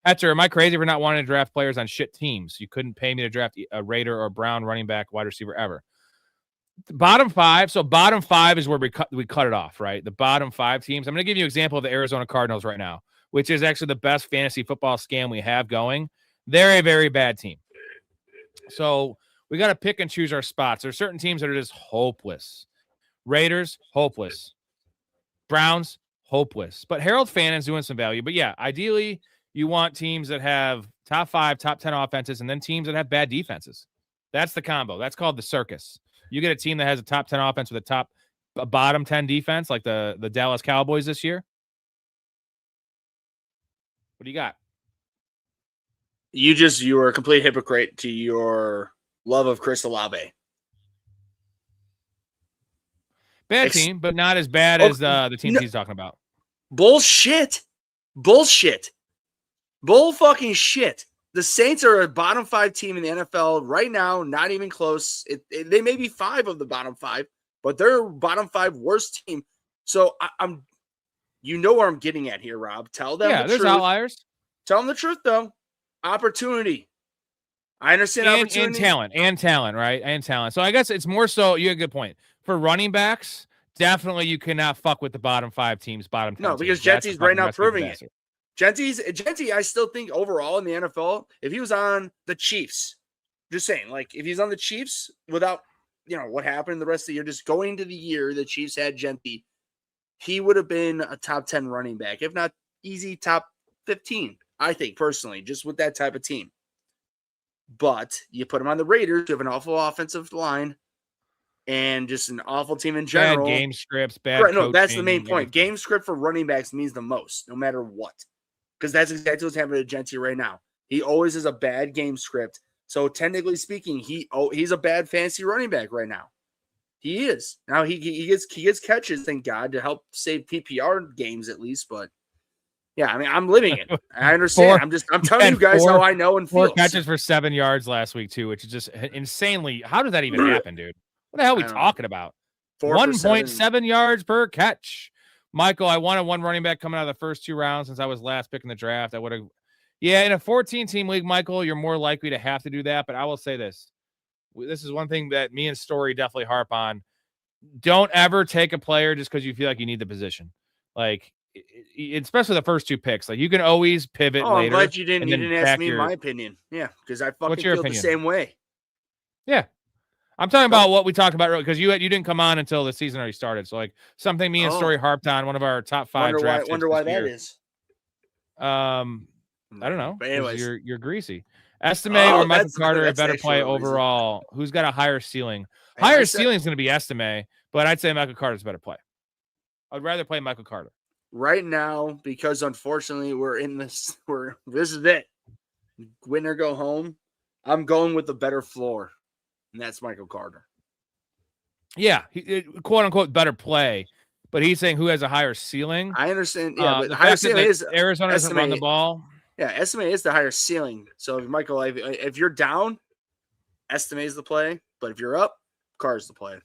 Etcher, am I crazy for not wanting to draft players on shit teams? You couldn't pay me to draft a Raider or a Brown running back, wide receiver ever. The bottom five. So bottom five is where we cut it off, right? The bottom 5 teams. I'm going to give you an example of the Arizona Cardinals right now, which is actually the best fantasy football scam we have going. They're a very bad team. So we got to pick and choose our spots. There's certain teams that are just hopeless. Raiders, hopeless. Browns, hopeless. But Harold Fannon's doing some value. But yeah, ideally, you want teams that have top 5, top 10 offenses, and then teams that have bad defenses. That's the combo. That's called the circus. You get a team that has a top 10 offense with a bottom 10 defense, like the Dallas Cowboys this year. What do you got? You were a complete hypocrite to your love of Chris Olave. Bad team, but not as bad as the teams he's talking about. Bullshit. Bull fucking shit. The Saints are a bottom 5 team in the NFL right now, not even close. They may be 5 of the bottom 5, but they're bottom 5 worst team. So I'm where I'm getting at here, Rob. Tell them the truth. There's outliers. Tell them the truth, though. Opportunity. I understand opportunity. And talent, right? And talent. So I guess it's more so, you have a good point. For running backs, definitely you cannot fuck with the bottom 5 teams, bottom 10 No, because Genty's right now proving it. Genty, I still think overall in the NFL, if he was on the Chiefs, just saying, like if he's on the Chiefs without, what happened the rest of the year, just going into the year the Chiefs had Genty, he would have been a top 10 running back, if not easy top 15, I think personally, just with that type of team. But you put him on the Raiders, you have an awful offensive line. and just an awful team in general. Bad game scripts, bad Correct. No, coaching, that's the main point. everything. Game script for running backs means the most, no matter what. Because that's exactly what's happening to Genty right now. He always has a bad game script. So technically speaking, he's a bad fantasy running back right now. He is. Now he gets catches, thank God, to help save PPR games at least. But yeah, I mean, I'm living it. I understand. I'm telling you guys how I know and feel. 4 catches for 7 yards last week too, which is just insanely. How did that even happen, dude? What the hell are we talking about? 1.7 yards per catch. Michael, I wanted one running back coming out of the first 2 rounds since I was last pick in the draft. I would have. Yeah, in a 14-team league, Michael, you're more likely to have to do that. But I will say this. This is one thing that me and Storey definitely harp on. Don't ever take a player just because you feel like you need the position. Like, especially the first 2 picks. Like, you can always pivot later. I'm glad you didn't ask me my opinion. Yeah, because I fucking feel the same way. Yeah. I'm talking about what we talked about earlier because you didn't come on until the season already started. So, like, something me and Storey harped on, one of our top 5 drafts. Wonder why that is. I don't know. But anyways, you're greasy. Estimate or Michael Carter a better play overall. Who's got a higher ceiling? Higher ceiling is going to be Estimate, but I'd say Michael Carter's a better play. I'd rather play Michael Carter right now because unfortunately this is it. Win or go home. I'm going with the better floor, and that's Michael Carter. Yeah, quote unquote better play, but he's saying who has a higher ceiling. I understand. Yeah, but the higher ceiling is Arizona doesn't run the ball. Yeah, Estimate is the higher ceiling. So, Michael, if you're down, Estimate is the play. But if you're up, Carter's the play.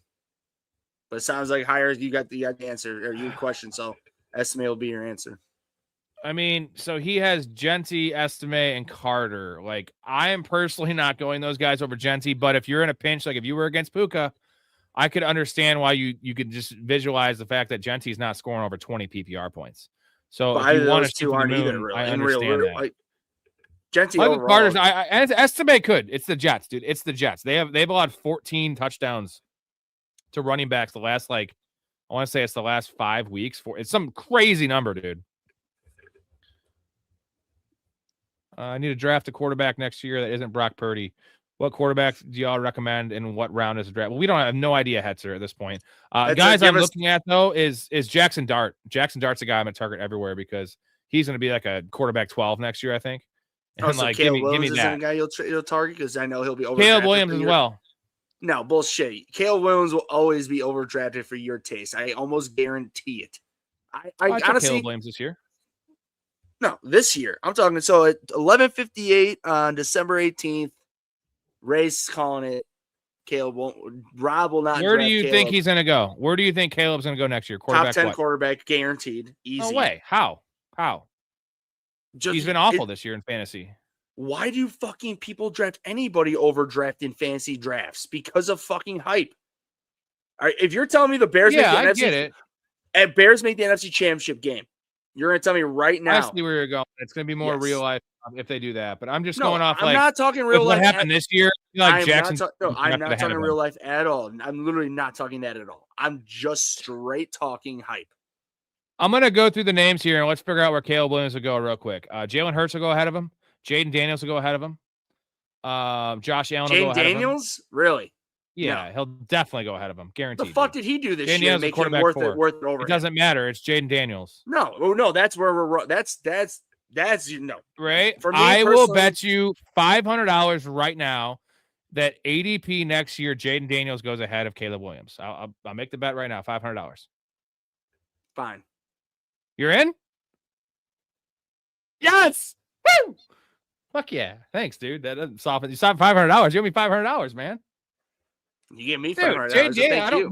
But it sounds like higher. You got the answer or your question. So, Estimate will be your answer. I mean, so he has Genty, Estimate, and Carter. Like, I am personally not going those guys over Genty. But if you're in a pinch, like if you were against Puka, I could understand why you could just visualize the fact that Genty's not scoring over 20 PPR points. So if you want to shoot aren't either, really. I understand that. Like, Genty Michael Carter's, and Estimate could. It's the Jets, dude. It's the Jets. They've allowed 14 touchdowns to running backs the last, like, I want to say it's the last 5 weeks. It's some crazy number, dude. I need to draft a quarterback next year that isn't Brock Purdy. What quarterbacks do y'all recommend and what round is the draft? Well, we don't have no idea, Hetzer, at this point. Guys I'm looking at, though, is Jackson Dart. Jackson Dart's a guy I'm going to target everywhere because he's going to be like a quarterback 12 next year, I think. And so Caleb Williams isn't a guy you'll target because I know he'll be overdrafted. Caleb Williams as well. No, bullshit. Caleb Williams will always be overdrafted for your taste. I almost guarantee it. I honestly, Caleb Williams this year. No, this year. I'm talking. So at 11:58 on December 18th, Ray's calling it. Rob will not. Where do you think he's going to go? Where do you think Caleb's going to go next year? Top 10 quarterback, guaranteed. Easy. No way. How? He's been awful this year in fantasy. Why do fucking people draft anybody over in fantasy drafts? Because of fucking hype. All right, if you're telling me the Bears make the Bears make the NFC Championship game, you're going to tell me right now. I see where you're going. It's going to be more real life if they do that. But I'm just going off. I'm not talking real life. What happened this year? Like Jackson. I'm not talking real life at all. I'm literally not talking that at all. I'm just straight talking hype. I'm going to go through the names here and let's figure out where Caleb Williams will go real quick. Jalen Hurts will go ahead of him. Jaden Daniels will go ahead of him. Josh Allen will go ahead Daniels? Of him. Really? Yeah, no. He'll definitely go ahead of him. Guaranteed. The fuck did he do this year to make him worth it over? It doesn't matter. It's Jaden Daniels. No. That's where we're. That's right. For me, I will bet you $500 right now that ADP next year Jaden Daniels goes ahead of Caleb Williams. I'll make the bet right now. $500. Fine. You're in? Yes. Woo! Fuck yeah. Thanks, dude. That doesn't soften. You signed $500. You owe me $500, man. You give me $500. Thank you.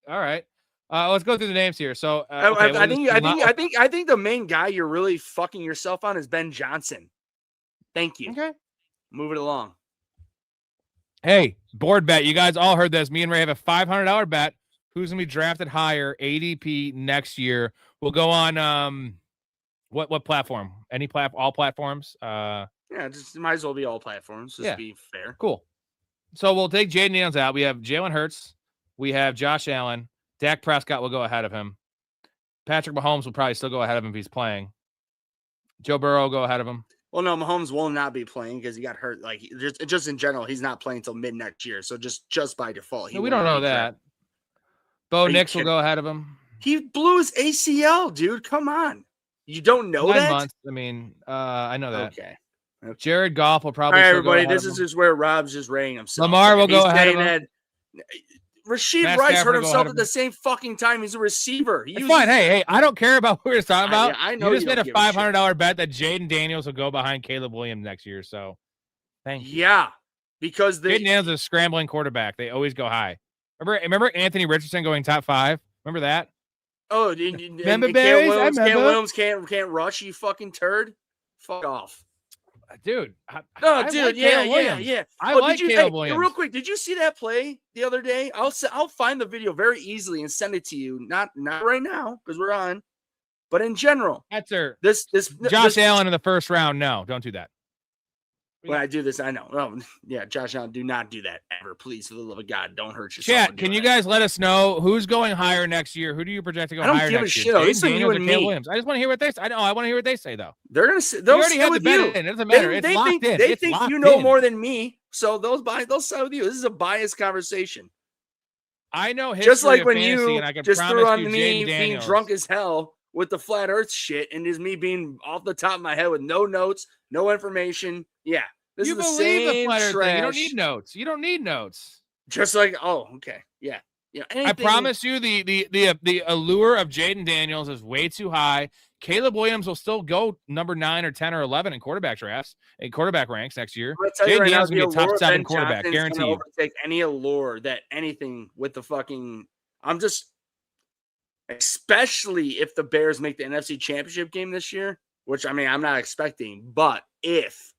All right. Let's go through the names here. So I think the main guy you're really fucking yourself on is Ben Johnson. Thank you. Okay. Move it along. Hey, board bet. You guys all heard this. Me and Ray have a $500 bet. Who's gonna be drafted higher ADP next year? We'll go on what platform? All platforms? Just might as well be all platforms. Just be fair. Cool. So we'll take Jaden Daniels out. We have Jalen Hurts. We have Josh Allen. Dak Prescott will go ahead of him. Patrick Mahomes will probably still go ahead of him if he's playing. Joe Burrow will go ahead of him. Well, no, Mahomes will not be playing because he got hurt. Like just in general, he's not playing until mid next year. So just by default, we don't know that. Bo Nix will go ahead of him. He blew his ACL, dude. Come on, you don't know 9 that? months. I mean, I know that. Okay. Jared Goff will probably. All right, still everybody. go ahead This is just where Rob's just rating himself. Lamar will go ahead of him. Rashid Matt Rice Stafford hurt will go himself ahead at of the him. same fucking time. He's a receiver. It's fine. Hey, I don't care about what we're talking about. I know you just you made a don't give a shit. $500 bet that Jaden Daniels will go behind Caleb Williams next year. So, thank you. Yeah, because Jaden Daniels is a scrambling quarterback. They always go high. Remember Anthony Richardson going top 5? Remember that? Oh, remember Cam Williams can't rush, you fucking turd. Fuck off. Dude. Yeah. I like Caleb Williams. Real quick, did you see that play the other day? I'll find the video very easily and send it to you. Not right now because we're on, but in general. That's her. This Josh Allen in the first round. No, don't do that. When I do this, I know. Oh, yeah, Josh Allen, do not do that ever, please. For the love of God, don't hurt yourself. Chat, can you guys let us know who's going higher next year? Who do you project to go higher next year? I don't give a shit. Listen to you and me. Williams? I just want to hear what they say. I want to hear what they say, though. They're going to. They'll already have the bet in. It doesn't matter. It's locked in. They think you know more than me, so they'll side with you. This is a biased conversation. I know history just like of when fantasy, you and I can just threw on you me being drunk as hell with the flat Earth shit, and just me being off the top of my head with no notes, no information. Yeah. This you is the believe same the flat Earth trash. thing. You don't need notes. You don't need notes. Just like, oh, okay. Yeah. I promise you the allure of Jaden Daniels is way too high. Caleb Williams will still go number 9 or 10 or 11 in quarterback drafts, in quarterback ranks next year. Jaden Daniels will be a top 7 quarterback, guaranteed. Overtake any allure that anything with the fucking. I'm just, especially if the Bears make the NFC Championship game this year, which I mean I'm not expecting, but if.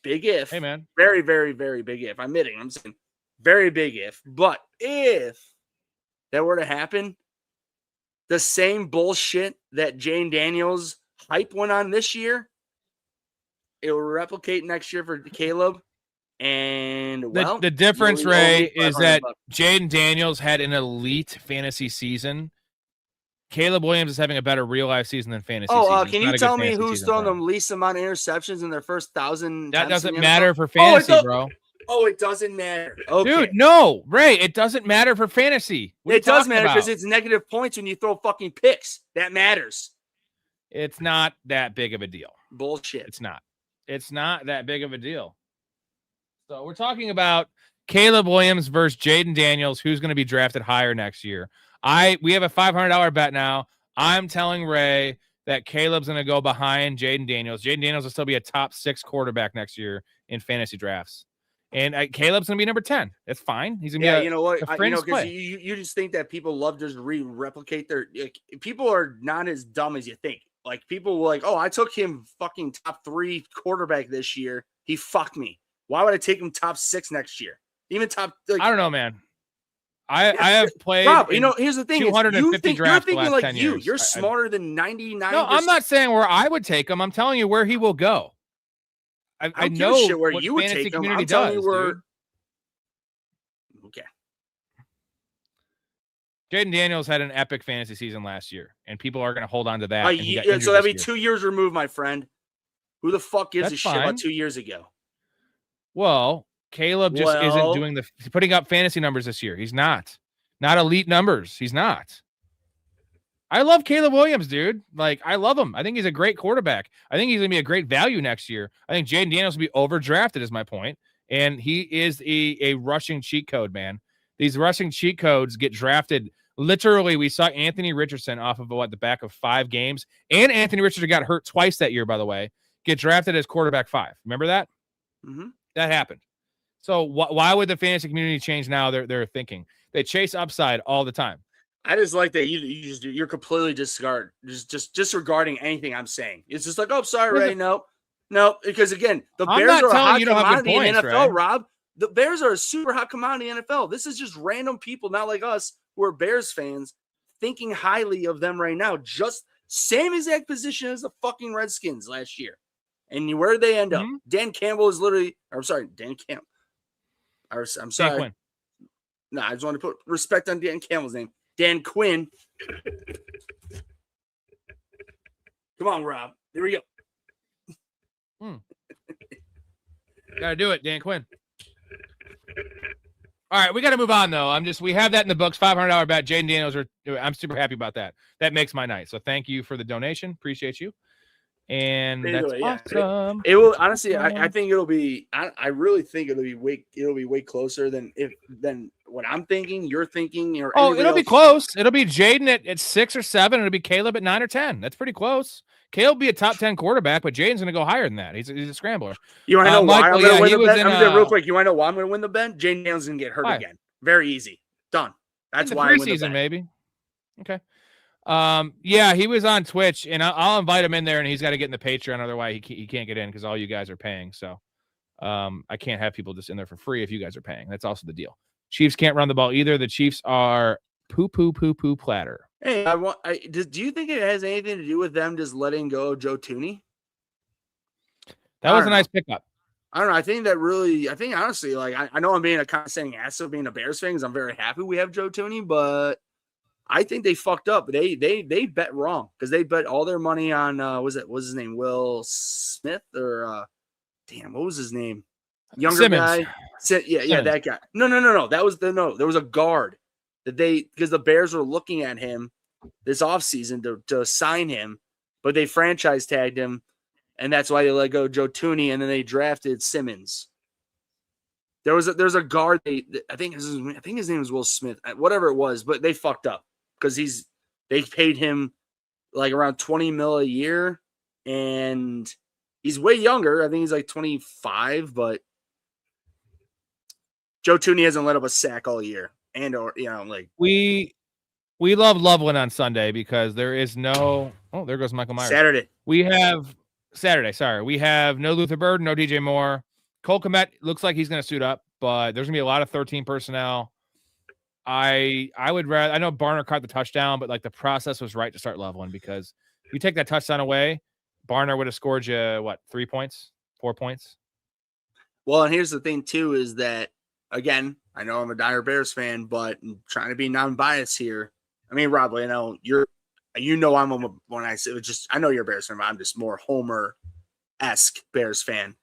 Big if. Hey, man. Very, very, very big if. I'm admitting. I'm saying very big if. But if that were to happen, the same bullshit that Jane Daniels hype went on this year, it will replicate next year for Caleb. And, well. The difference, Ray, is that Jaden Daniels had an elite fantasy season. Caleb Williams is having a better real-life season than fantasy season. Can you tell me who's throwing the least amount of interceptions in their first 1,000? That doesn't matter for fantasy, bro. Oh, it doesn't matter. Okay. Dude, no, Ray, it doesn't matter for fantasy. It does matter because it's negative points when you throw fucking picks. That matters. It's not that big of a deal. Bullshit. It's not. It's not that big of a deal. So we're talking about Caleb Williams versus Jaden Daniels. Who's going to be drafted higher next year? We have a $500 bet now. I'm telling Ray that Caleb's going to go behind Jaden Daniels. Jaden Daniels will still be a top 6 quarterback next year in fantasy drafts. And Caleb's going to be number 10. That's fine. He's going to be you know what? Because you just think that people love to just replicate their people are not as dumb as you think. Like people will like, oh, I took him fucking top 3 quarterback this year. He fucked me. Why would I take him top 6 next year? Even top I don't know, man. I have played. Rob, here's the thing: 250 drafts you're thinking like you. Years. You're smarter than 99%. No, I'm not saying where I would take him. I'm telling you where he will go. I know shit where you would take him. I'm telling you where. Dude. Okay. Jaden Daniels had an epic fantasy season last year, and people are going to hold on to that. So that'd be 2 years removed, my friend. Who the fuck gives a shit about 2 years ago? Well. Caleb just isn't doing putting up fantasy numbers this year. He's not elite numbers. He's not. I love Caleb Williams, dude. Like, I love him. I think he's a great quarterback. I think he's going to be a great value next year. I think Jaden Daniels will be overdrafted is my point. And he is a rushing cheat code, man. These rushing cheat codes get drafted. Literally, we saw Anthony Richardson off of the back of 5 games. And Anthony Richardson got hurt twice that year, by the way. Get drafted as quarterback 5. Remember that? Mm-hmm. That happened. So why would the fantasy community change now? They're thinking they chase upside all the time. I just like that you're completely disregarding anything I'm saying. It's just like, oh, sorry, Ray, no, because again, the Bears are a hot commodity in the NFL, Rob. The Bears are a super hot commodity in the NFL. This is just random people, not like us, who are Bears fans, thinking highly of them right now. Just same exact position as the fucking Redskins last year, and where they end up. Dan Campbell is literally, Dan Campbell. I'm sorry. No, I just want to put respect on Dan Campbell's name. Dan Quinn. Come on, Rob. There we go. Gotta do it, Dan Quinn. All right, we got to move on though. We have that in the books. $500 bet. Jaden Daniels. I'm super happy about that. That makes my night. So thank you for the donation. Appreciate you. And that's awesome. It will honestly. I think it'll be. I really think it'll be way closer than what I'm thinking. You're thinking. Or it'll be close. It'll be Jaden at 6 or 7. It'll be Caleb at 9 or 10. That's pretty close. Caleb will be a top 10 quarterback, but Jaden's going to go higher than that. He's a scrambler. You want to know why I'm going to win the bet? I'm going to real quick. You want to know why I'm going to win the bet? Jaden Daniels going to get hurt again. Very easy. Done. That's why I win the bet. Maybe. Okay. Yeah, he was on Twitch, and I'll invite him in there, and he's got to get in the Patreon, otherwise he can't get in because all you guys are paying. So, I can't have people just in there for free if you guys are paying. That's also the deal. Chiefs can't run the ball either. The Chiefs are poo platter. Hey, do you think it has anything to do with them just letting go of Joe Thuney? That was a nice pickup. I don't know. I think honestly, like I know I'm being a condescending ass of being a Bears fan because I'm very happy we have Joe Thuney, but I think they fucked up. They bet wrong because they bet all their money on what's his name? Will Smith or what was his name? Younger Simmons. guy. Yeah, that guy. No. There was a guard that because the Bears were looking at him this offseason to sign him, but they franchise tagged him, and that's why they let go Joe Thuney, and then they drafted Simmons. There's a guard. I think his name was Will Smith, whatever it was, but they fucked up because they paid him like around $20 million a year, and he's way younger. I think he's like 25, but Joe Thuney hasn't let up a sack all year. We love Loveland on Sunday because there is no. Oh, there goes Michael Myers. Saturday. We have no Luther Burden, no DJ Moore. Cole Kmet looks like he's going to suit up, but there's going to be a lot of 13 personnel. I would rather. I know Barner caught the touchdown, but like the process was right to start Loveland because if you take that touchdown away, Barner would have scored you 3 points, 4 points. Well, and here's the thing too: is that again, I know I'm a dire Bears fan, but I'm trying to be non-biased here. I mean, Rob, I know I know you're a Bears fan, but I'm just more Homer-esque Bears fan.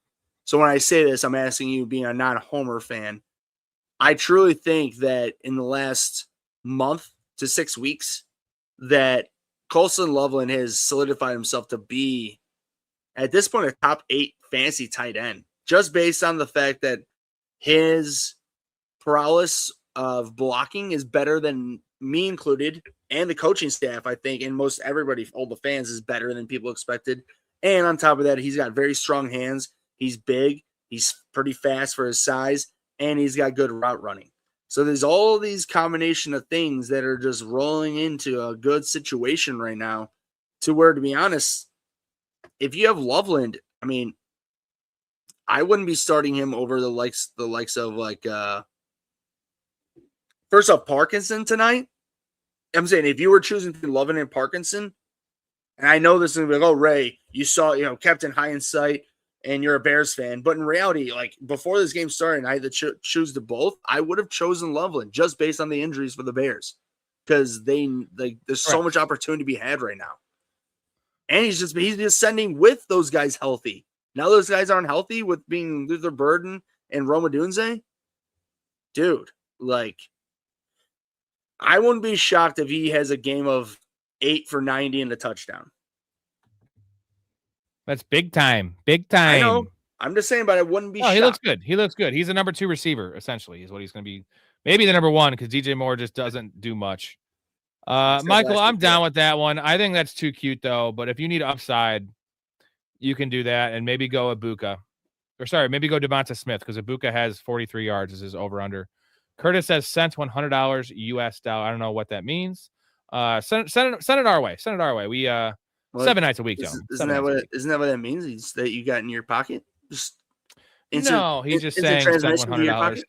So when I say this, I'm asking you, being a non-Homer fan, I truly think that in the last month to 6 weeks, that Colson Loveland has solidified himself to be, at this point, a top 8 fantasy tight end, just based on the fact that his prowess of blocking is better than me included, and the coaching staff, I think, and most everybody, all the fans, is better than people expected. And on top of that, he's got very strong hands. He's big. He's pretty fast for his size, and he's got good route running. So there's all these combination of things that are just rolling into a good situation right now, to where, to be honest, if you have Loveland, I mean, I wouldn't be starting him over the likes of like first off, Parkinson tonight. I'm saying if you were choosing between Loveland and Parkinson, and I know this is gonna be like, oh, Ray, you saw, kept in high in sight, and you're a Bears fan, but in reality, like before this game started, and I had to choose the both, I would have chosen Loveland just based on the injuries for the Bears, because there's so much opportunity to be had right now, and he's ascending with those guys healthy. Now those guys aren't healthy with being Luther Burden and Rome Odunze. Dude, like, I wouldn't be shocked if he has a game of 8 for 90 and a touchdown. That's big time. Big time. I know. I'm just saying, but I wouldn't be shocked. He looks good. He looks good. He's a number 2 receiver, essentially, is what he's going to be. Maybe the number 1, because DJ Moore just doesn't do much. Michael, I'm down with that one. I think that's too cute, though. But if you need upside, you can do that and maybe go Ibuka. Maybe go Devonta Smith, because Ibuka has 43 yards as his over-under. Curtis has sent $100 US dollar. I don't know what that means. Send it our way. Send it our way. We 7 nights a week, John. Isn't that what that means? It's that you got in your pocket? Just no, he's just saying send $100.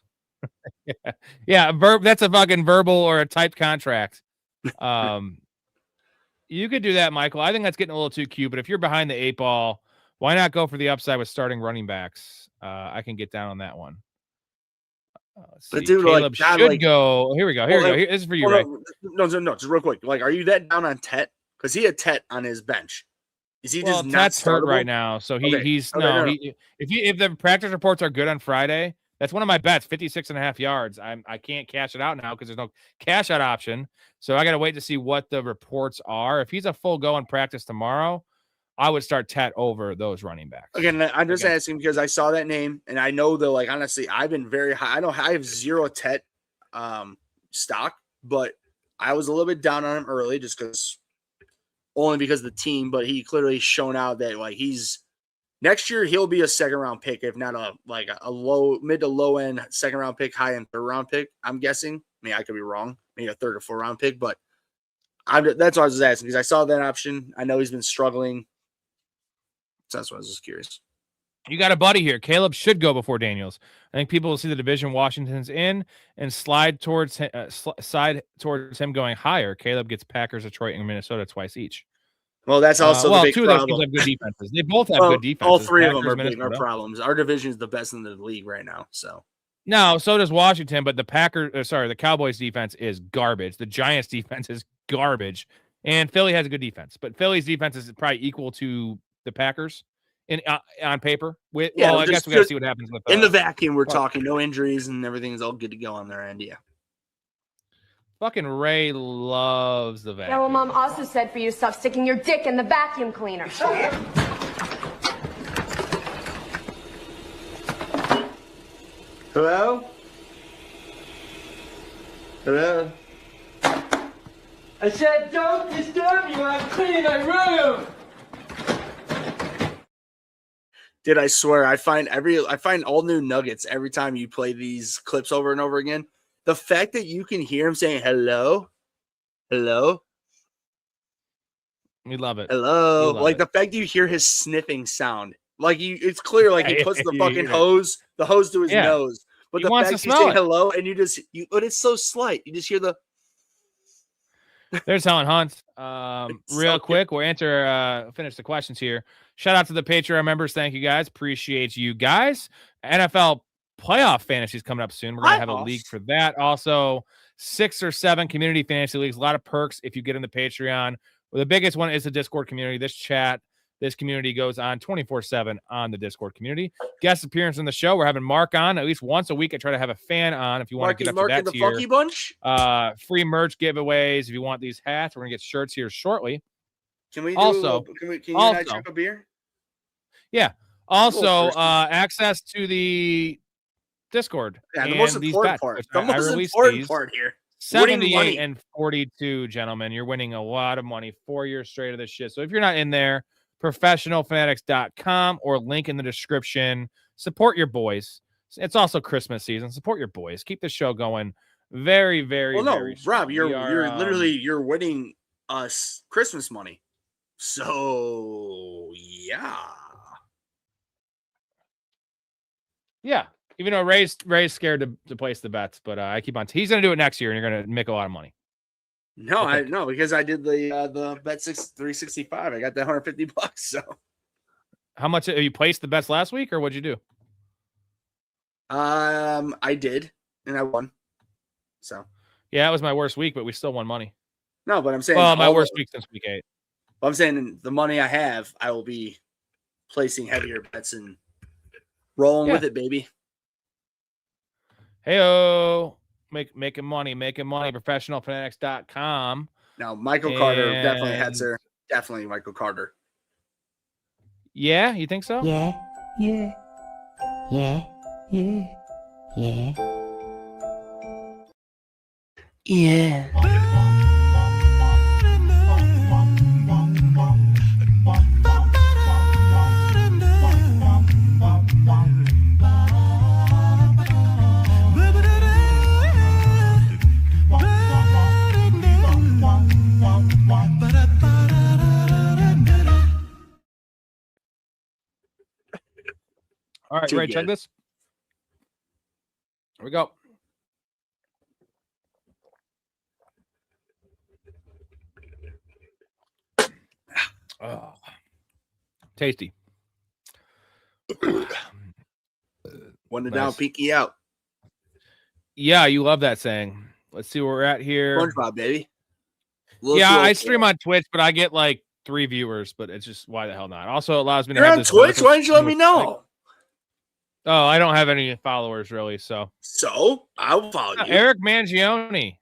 Yeah, that's a fucking verbal or a typed contract. You could do that, Michael. I think that's getting a little too cute. But if you're behind the 8 ball, why not go for the upside with starting running backs? I can get down on that one. But dude, Caleb should go. Here we go. This is for you, Ray. No, just real quick. Like, are you that down on Tet? Because he had Tet on his bench. Is he Well, just not Tet's hurt startable? right now, so he's no. if the practice reports are good on Friday, that's one of my bets, 56.5 yards. I can't cash it out now because there's no cash out option. So I got to wait to see what the reports are. If he's a full go in practice tomorrow, I would start Tet over those running backs. Again, I'm just asking because I saw that name and I know that, like, honestly, I've been very high. I know I have 0 Tet stock, but I was a little bit down on him early just because of the team, but he clearly shown out that, like, next year he'll be a 2nd round pick, if not a mid to low end 2nd round pick, high end 3rd round pick. I'm guessing. I mean, I could be wrong. Maybe a 3rd or 4th round pick, but that's what I was asking because I saw that option. I know he's been struggling. So that's why I was just curious. You got a buddy here. Caleb should go before Daniels. I think people will see the division Washington's in and slide towards him going higher. Caleb gets Packers, Detroit, and Minnesota twice each. Well, that's also the big two problem. of those teams have good defenses. They both have good defenses. All 3 Packers, of them are big Minnesota. problems. Our division is the best in the league right now. So no, so does Washington, but the the Cowboys defense is garbage. The Giants defense is garbage, and Philly has a good defense, but Philly's defense is probably equal to the Packers on paper. I guess we got to see what happens with in the vacuum. We're talking no injuries and everything's all good to go on their end. Yeah. Fucking Ray loves the vacuum. Yeah, well, Mom also said for you to stop sticking your dick in the vacuum cleaner. Hello? Hello? I said don't disturb you. I'm cleaning my room. Dude, I swear, I find all new nuggets every time you play these clips over and over again. The fact that you can hear him saying hello, hello, we love it. Hello, like the fact that you hear his sniffing sound, like it's clear, like he puts the fucking hose to his nose, but the fact you say hello and but it's so slight, you just hear the. There's Helen Hunt. Real quick, we'll finish the questions here. Shout out to the Patreon members. Thank you guys. Appreciate you guys. NFL playoff fantasy is coming up soon. We're going to have a league for that. Also, 6 or 7 community fantasy leagues. A lot of perks if you get in the Patreon. Well, the biggest one is the Discord community. This community goes on 24/7 on the Discord community. Guest appearance on the show. We're having Mark on at least once a week. I try to have a fan on if you want to get up to that the tier. Funky Bunch. Free merch giveaways. If you want these hats, we're gonna get shirts here shortly. Can we also? Can you and I drink a beer? Yeah. Also, access to the Discord. Yeah, the most important part. The most important part here. 78 and 42, gentlemen. You're winning a lot of money 4 years straight of this shit. So if you're not in there, professionalfanatics.com or link in the description. Support your boys. It's also Christmas season. Support your boys. Keep the show going. Very, very, well, no, very Rob, you're you're winning us Christmas money. So yeah. Even though Ray's scared to place the bets, but I keep on. He's going to do it next year, and you're going to make a lot of money. No, because I did the bet 365. I got that $150. So, how much you placed the bets last week, or what'd you do? I did, and I won. So, yeah, it was my worst week, but we still won money. No, but I'm saying, my worst week since week 8. I'm saying the money I have, I will be placing heavier bets and rolling with it, baby. Heyo, making money, professionalfanatics.com. Now, Michael Carter definitely had her. Definitely Michael Carter. Yeah, you think so? Yeah. All right, Ray, check this. Here we go. Oh, tasty. One to down, peeky out. Yeah, you love that saying. Let's see where we're at here. SpongeBob, baby. I stream on Twitch, but I get like 3 viewers, but it's just why the hell not? Also, it allows me to You're have on this Twitch. vertical Why didn't you let me like- know? Oh, I don't have any followers really, so. So I will follow you. Eric Mangione.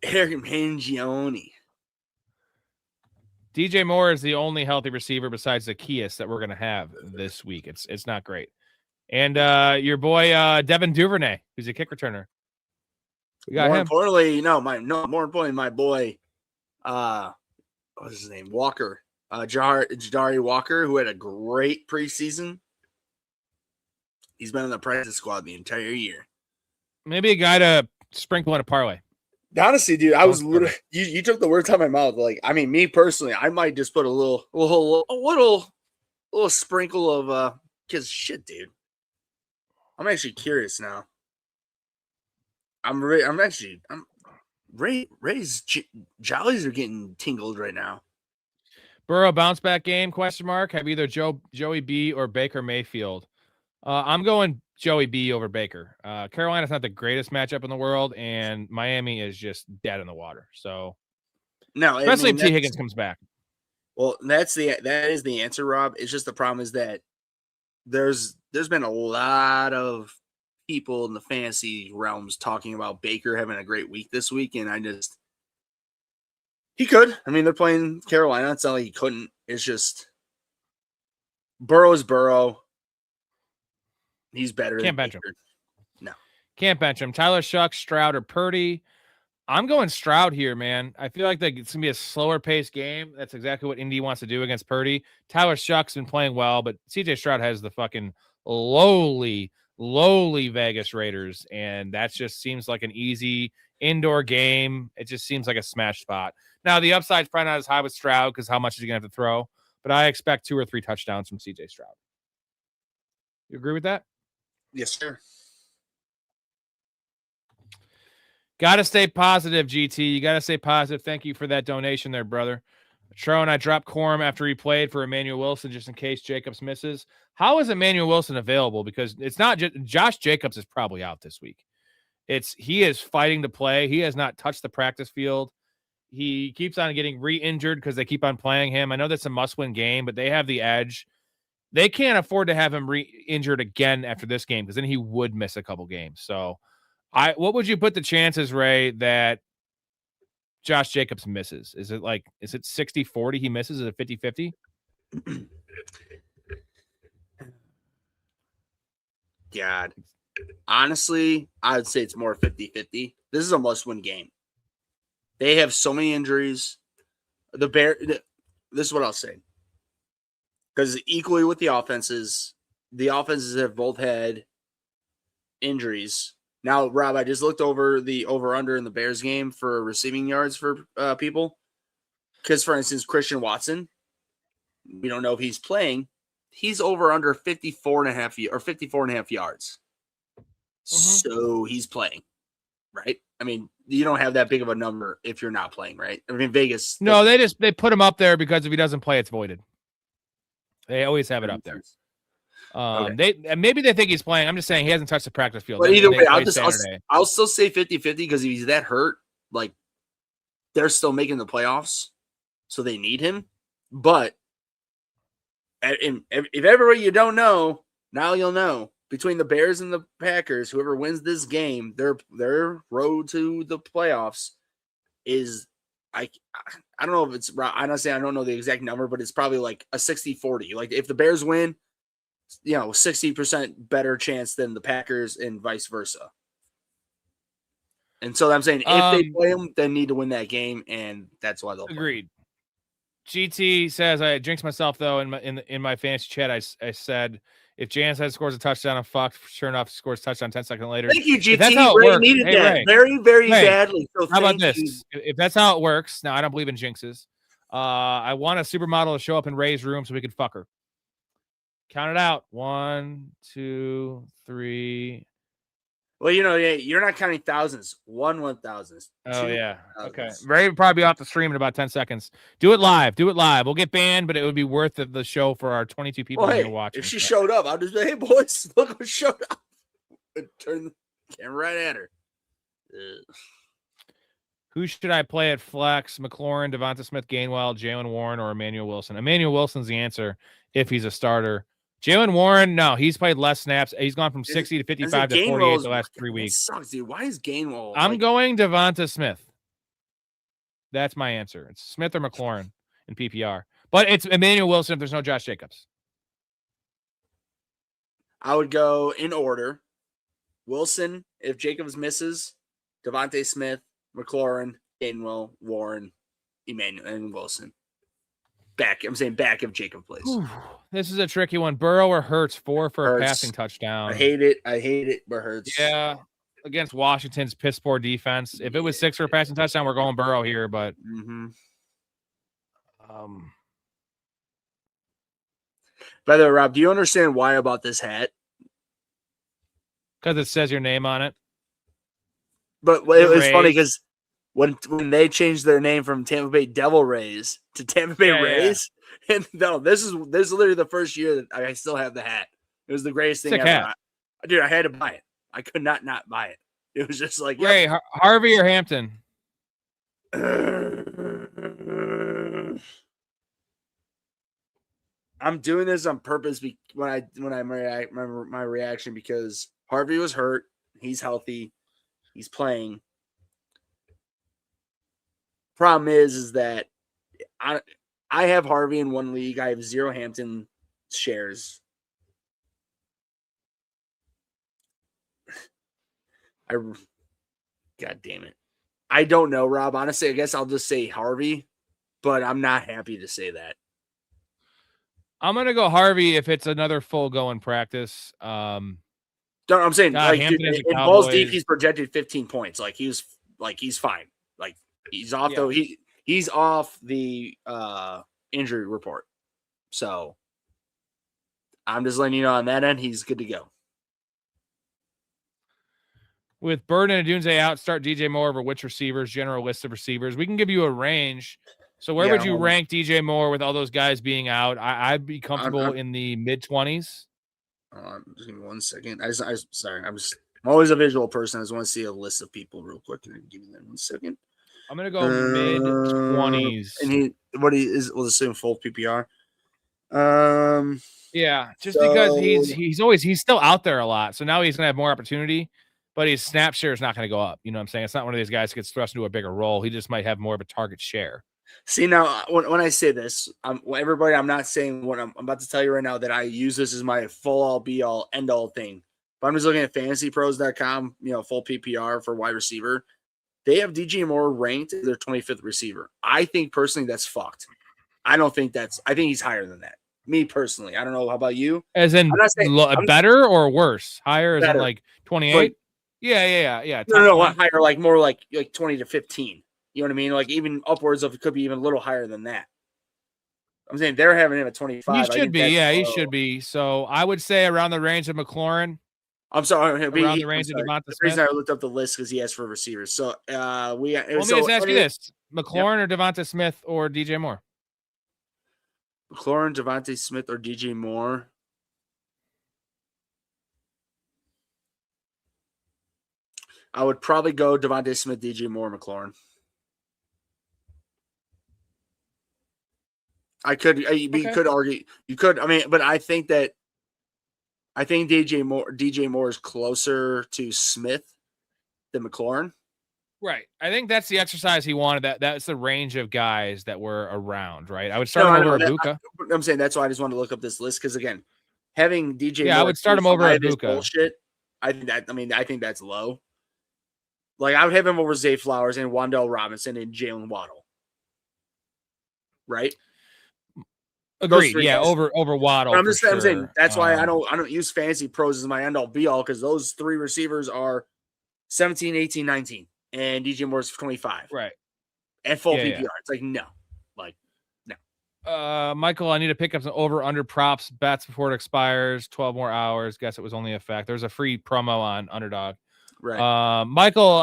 Eric Mangione. DJ Moore is the only healthy receiver besides Zacchaeus that we're gonna have this week. It's not great. And your boy Devin Duvernay, who's a kick returner. We got More him. importantly, more importantly, my boy, what's his name? Walker. Jadari Walker, who had a great preseason. He's been on the practice squad the entire year. Maybe a guy to sprinkle in a parlay. Honestly, dude, I was literally you took the words out of my mouth. Like, I mean, me personally, I might just put a little sprinkle of because shit, dude. I'm actually curious now. Ray's jollies are getting tingled right now. Burrow bounce back game? ? Have either Joey B or Baker Mayfield. I'm going Joey B over Baker. Carolina's not the greatest matchup in the world, and Miami is just dead in the water. So, no, especially if T. Higgins comes back. Well, that is the answer, Rob. It's just the problem is that there's been a lot of people in the fantasy realms talking about Baker having a great week this week, and he could. I mean, they're playing Carolina. It's not like he couldn't. It's just Burrow's Burrow. He's better. Can't bench him. No. Can't bench him. Tyler Shucks, Stroud, or Purdy. I'm going Stroud here, man. I feel like it's going to be a slower paced game. That's exactly what Indy wants to do against Purdy. Tyler Shucks been playing well, but CJ Stroud has the fucking lowly Vegas Raiders, and that just seems like an easy indoor game. It just seems like a smash spot. Now, the upside's probably not as high with Stroud because how much is he going to have to throw? But I expect 2 or 3 touchdowns from CJ Stroud. You agree with that? Yes, sir. Got to stay positive, GT. You got to stay positive. Thank you for that donation there, brother. Tro and I dropped Corum after he played for Emmanuel Wilson just in case Jacobs misses. How is Emmanuel Wilson available? Because it's not just Josh Jacobs is probably out this week. He is fighting to play. He has not touched the practice field. He keeps on getting re-injured because they keep on playing him. I know that's a must-win game, but they have the edge. They can't afford to have him re-injured again after this game because then he would miss a couple games. So what would you put the chances, Ray, that Josh Jacobs misses? Is it 60-40 he misses? Is it 50-50? God. Honestly, I would say it's more 50-50. This is a must-win game. They have so many injuries. This is what I'll say. Because equally with the offenses have both had injuries. Now, Rob, I just looked over the over-under in the Bears game for receiving yards for people. Because, for instance, Christian Watson, we don't know if he's playing. He's over under 54.5 yards. Mm-hmm. So he's playing, right? I mean, you don't have that big of a number if you're not playing, right? I mean, Vegas. No, they put him up there because if he doesn't play, it's voided. They always have it up there. Okay. Maybe they think he's playing. I'm just saying he hasn't touched the practice field. But either way, I'll still say 50-50 because if he's that hurt, like they're still making the playoffs, so they need him. But if everybody you don't know, now you'll know. Between the Bears and the Packers, whoever wins this game, their road to the playoffs is I don't know if it's honestly I don't know the exact number, but it's probably like a 60-40. Like if the Bears win, 60% better chance than the Packers and vice versa. And so I'm saying if they play them, they need to win that game, and that's why they'll agreed. Play. GT says I jinxed myself though in my fantasy chat. I said if Jansen scores a touchdown, I'm fucked. Sure enough, scores touchdown 10 seconds later. Thank you, GT. If that's how it works, needed that Ray, very, very badly. So how about this? If that's how it works, now I don't believe in jinxes. I want a supermodel to show up in Ray's room so we can fuck her. Count it out. 1, 2, 3. Well, you're not counting thousands. 1,000s. Oh, yeah. Okay. Ray would probably be off the stream in about 10 seconds. Do it live. We'll get banned, but it would be worth the show for our 22 people who are watching. If she showed up, I'll just say, hey, boys, look what showed up. And turn the camera right at her. Who should I play at flex? McLaurin, Devonta Smith, Gainwell, Jalen Warren, or Emmanuel Wilson? Emmanuel Wilson's the answer if he's a starter. Jalen Warren, no, he's played less snaps. He's gone from 60 to 55 to 48 the last 3 weeks. That sucks, dude. Why is Gainwell? I'm going Devonta Smith. That's my answer. It's Smith or McLaurin in PPR. But it's Emmanuel Wilson if there's no Josh Jacobs. I would go in order. Wilson, if Jacobs misses, Devontae Smith, McLaurin, Gainwell, Warren, Emmanuel, and Wilson. I'm saying back if Jacob plays. This is a tricky one. Burrow or Hurts, 4 for a passing touchdown. I hate it, but Hurts. Yeah, against Washington's piss poor defense. If it was 6 for a passing touchdown, we're going Burrow here. But by the way, Rob, do you understand why about this hat? Because it says your name on it. But it was funny because when they changed their name from Tampa Bay Devil Rays to Tampa Bay Rays, and no, this is literally the first year that I still have the hat. It was the greatest thing ever. Dude, I had to buy it. I could not buy it. It was just like, hey, Harvey or Hampton? I'm doing this on purpose when I remember my reaction because Harvey was hurt. He's healthy. He's playing. Problem is that I have Harvey in one league. I have 0 Hampton shares. God damn it. I don't know, Rob. Honestly, I guess I'll just say Harvey, but I'm not happy to say that. I'm gonna go Harvey if it's another full going practice. I'm saying in balls deep, he's projected 15 points. He's fine. He's off he's off the injury report. So I'm just letting you know on that end, he's good to go. With Bird and Adunze out, start DJ Moore over which receivers, general list of receivers. We can give you a range. So where would you rank DJ Moore with all those guys being out? I'd be comfortable in the mid-20s. Just give me 1 second. I'm always a visual person. I just want to see a list of people real quick. Can you give me that 1 second? I'm gonna go mid-20s. And we'll assume full PPR. Yeah, just because he's still out there a lot. So now he's gonna have more opportunity, but his snap share is not gonna go up. You know what I'm saying? It's not one of these guys who gets thrust into a bigger role. He just might have more of a target share. See, now, when I say this, everybody, I'm not saying what I'm about to tell you right now that I use this as my full-all, be-all, end-all thing. But I'm just looking at fantasypros.com, full PPR for wide receiver. They have DJ Moore ranked as their 25th receiver. I think, personally, that's fucked. I think he's higher than that. Me, personally. I don't know. How about you? As in better or worse? Higher as in 28? Yeah. No, higher, more like 20 to 15. You know what I mean? Even upwards of it could be even a little higher than that. I'm saying they're having him at 25. He should be. He should be. So I would say around the range of McLaurin. I'm sorry. Around the range of Devonta Smith. The reason I looked up the list because he asked for receivers. So let me just ask you this: McLaurin or Devonta Smith or DJ Moore? McLaurin, Devonta Smith, or DJ Moore? I would probably go Devonta Smith, DJ Moore, McLaurin. Could argue you could. But I think DJ Moore is closer to Smith than McLaurin. Right. I think that's the exercise he wanted. That's the range of guys that were around. Right. I would start him over Ibuka. I'm saying that's why I just wanted to look up this list because again, having DJ. Yeah, Moore I would start him over Ibuka. Bullshit. I think that's low. I would have him over Zay Flowers and Wan'Dale Robinson and Jalen Waddle. Right. Agreed. Yeah, over Waddle. I'm saying that's why I don't use Fantasy Pros as my end all be all because those 3 receivers are 17, 18, 19, and DJ Moore's 25. Right. And full PPR. It's no. Michael, I need to pick up some over/under props bets before it expires. 12 more hours. Guess it was only a fact. There's a free promo on Underdog. Right. Michael,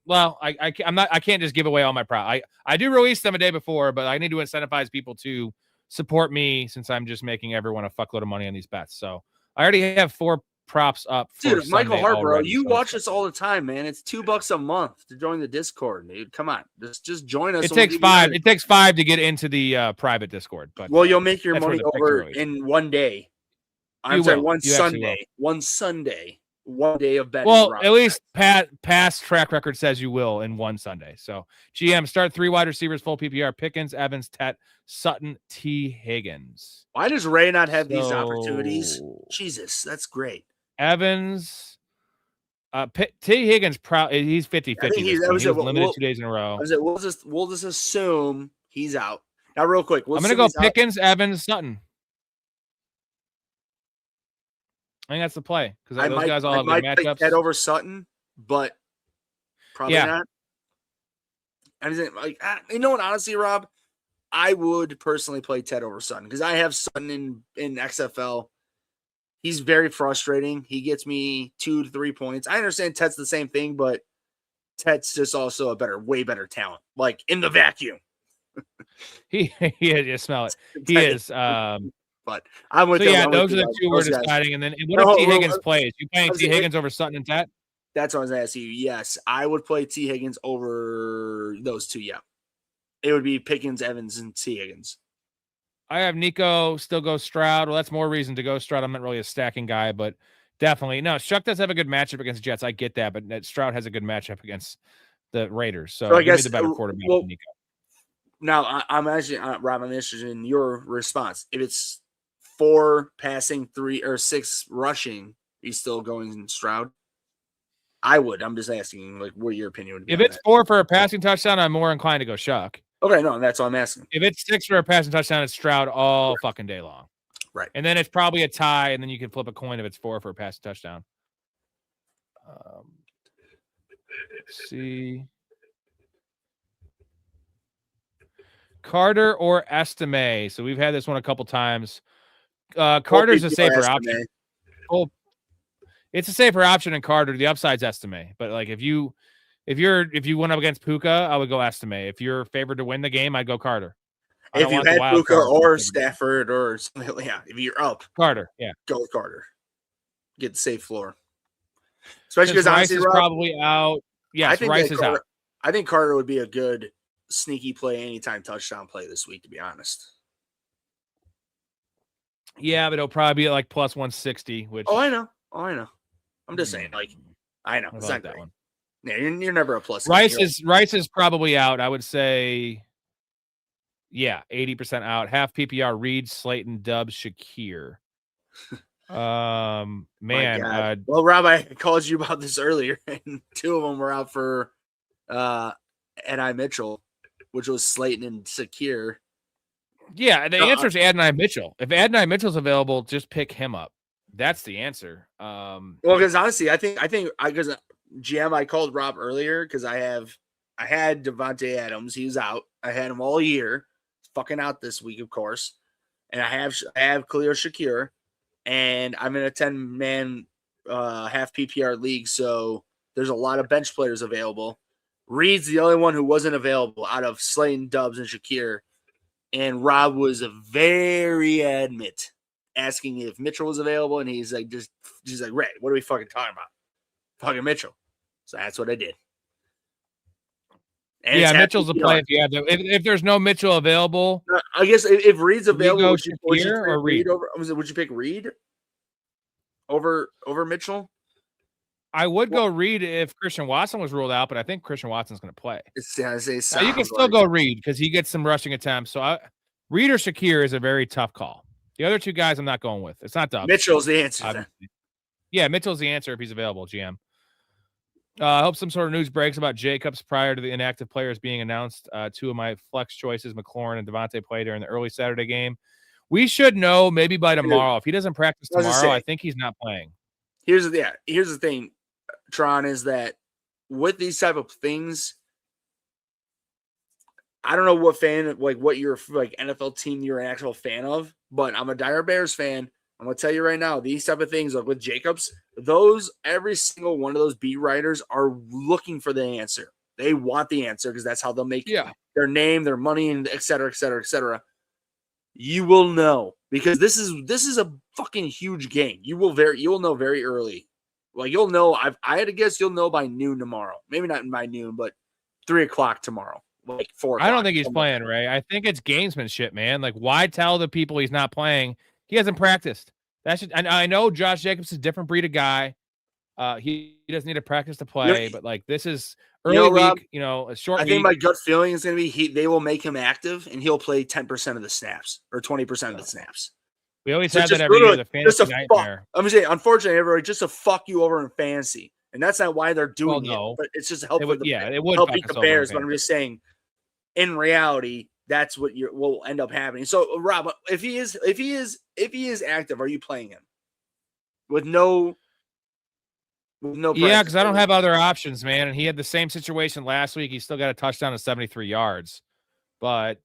well, I can't just give away all my props. I do release them a day before, but I need to incentivize people to support me since I'm just making everyone a fuckload of money on these bets. So I already have 4 props up for Dude, Michael Sunday Hart, bro, already, you so watch this all the time, man. It's $2 a month to join the Discord, dude. Come on, just join us. It takes five. It takes 5 to get into the private Discord. But well, you'll make your that's where money the picks over are released. in one day. I'm You sorry, will. one You actually Sunday. One Sunday. 1 day of betting. Well, at least past track record says you will in one Sunday. So GM, start 3 wide receivers, full PPR: Pickens, Evans, Tet, Sutton, T. Higgins. Why does Ray not have these opportunities? Jesus, that's great. Evans, T. Higgins, he's 50-50. He was limited 2 days in a row. We'll just assume he's out. Now, real quick, I'm going to go Pickens, Evans, Sutton. I think that's the play because those guys all have good matchups. Ted over Sutton, but probably not. I mean, like, you know what? Honestly, Rob, I would personally play Ted over Sutton because I have Sutton in XFL. He's very frustrating. He gets me 2 to 3 points. I understand Ted's the same thing, but Ted's just also way better talent. Like in the vacuum. You smell it. He is. But I'm with those are the 2 we're deciding. And then what if T. Higgins plays? You playing T. Higgins over Sutton and Tet? That's what I was asking you. Yes, I would play T. Higgins over those 2. Yeah, it would be Pickens, Evans, and T. Higgins. I have Nico, still go Stroud. Well, that's more reason to go Stroud. I'm not really a stacking guy, but definitely. No, Chuck does have a good matchup against Jets. I get that, but Stroud has a good matchup against the Raiders. So I guess the better quarterback than Nico. Now, I'm actually, Rob, I'm interested in your response. If it's 4 passing, 3 or 6 rushing, are you still going Stroud? I would. I'm just asking, like, what your opinion would be. If it's 4 for a passing touchdown, I'm more inclined to go Shuck. Okay, no, that's all I'm asking. If it's 6 for a passing touchdown, it's Stroud all fucking day long. Right. And then it's probably a tie, and then you can flip a coin if it's 4 for a passing touchdown. Let's see. Carter or Estime. So we've had this one a couple times. Carter's a safer option. Oh, it's a safer option in Carter. The upside's Estime. But like if you went up against Puka, I would go Estime. If you're favored to win the game, I'd go Carter. If you had Puka or Stafford or something, yeah. If you're up, Carter, yeah, go with Carter. Get the safe floor. Especially because Rice is probably out. Yes, Rice is out. I think Carter would be a good sneaky play, anytime touchdown play this week, to be honest. Yeah, but it'll probably be at like plus 160. Which I know. I'm just saying, like, I know it's not that one. Yeah, you're never a plus. Rice is probably out. I would say, yeah, 80% out. Half PPR. Reed, Slayton, Dubs, Shakir. Man. Well, Rob, I called you about this earlier, and 2 of them were out for N.I. Mitchell, which was Slayton and Shakir. Yeah, the answer is Adonai Mitchell. If Adonai Mitchell's available, just pick him up. That's the answer. Well, because honestly, I think because GM, I called Rob earlier because I had Devontae Adams. He was out. I had him all year. He's fucking out this week, of course. And I have Khalil Shakir, and I'm in a 10-man half PPR league, so there's a lot of bench players available. Reed's the only one who wasn't available out of Slayton, Dubs, and Shakir. And Rob was very adamant, asking if Mitchell was available, and he's like, Ray, what are we fucking talking about? Fucking Mitchell. So that's what I did. And yeah, Mitchell's a play if you have to. If there's no Mitchell available, I guess if Reed's available, would you pick Reed over Mitchell? I would go Reed if Christian Watson was ruled out, but I think Christian Watson's going to play. You can still go Reed because he gets some rushing attempts. So Reed or Shakir is a very tough call. The other 2 guys I'm not going with. It's not Dubs. Mitchell's the answer. Yeah, Mitchell's the answer if he's available, GM. I hope some sort of news breaks about Jacobs prior to the inactive players being announced. 2 of my flex choices, McLaurin and Devontae, played during the early Saturday game. We should know maybe by tomorrow. If he doesn't practice tomorrow, I think he's not playing. Here's the thing, Tron, is that with these type of things, I don't know what your NFL team you're an actual fan of, but I'm a dire Bears fan. I'm going to tell you right now, these type of things, like with Jacobs, every single one of those beat writers are looking for the answer. They want the answer because that's how they'll make their name, their money, and et cetera, et cetera, et cetera. You will know because this is a fucking huge game. You will know very early. Like you'll know. I had to guess you'll know by noon tomorrow. Maybe not by noon, but 3:00 tomorrow. Like 4:00. I don't think he's playing, Ray. I think it's gamesmanship, man. Like, why tell the people he's not playing? He hasn't practiced. I know Josh Jacobs is a different breed of guy. He doesn't need to practice to play, but like this is early Rob, week, a short week. I think my gut feeling is going to be they will make him active and he'll play 10% of the snaps or 20% of the snaps. We always have that every year. The fantasy nightmare. I'm saying, unfortunately, everybody just to fuck you over in fantasy, and that's not why they're doing it. But it's just help. It would beat the Bears. But I'm just saying, in reality, that's what will end up happening. So, Rob, if he is active, are you playing him with no? Yeah, because I don't have other options, man. And he had the same situation last week. He still got a touchdown of 73 yards. But,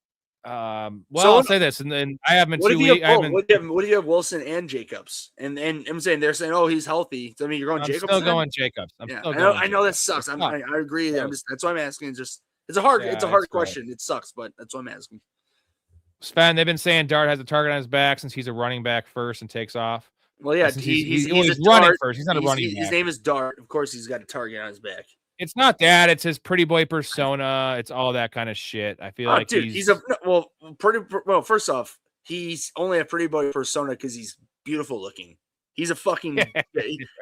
I'll say this, and then I have him in 2 weeks. What do you have Wilson and Jacobs? And I'm saying they're saying, oh, he's healthy. So, I mean, you're going Jacobs. Still going Jacobs. I know that sucks. I agree. That's why I'm asking. It's a hard question. It sucks, but that's why I'm asking. Sven, they've been saying Dart has a target on his back since he's a running back first and takes off. Well, yeah, he's running first. He's not a running back. His name is Dart. Of course, he's got a target on his back. It's not that. It's his pretty boy persona. It's all that kind of shit. I feel like he's first off, he's only a pretty boy persona because he's beautiful looking. He's a fucking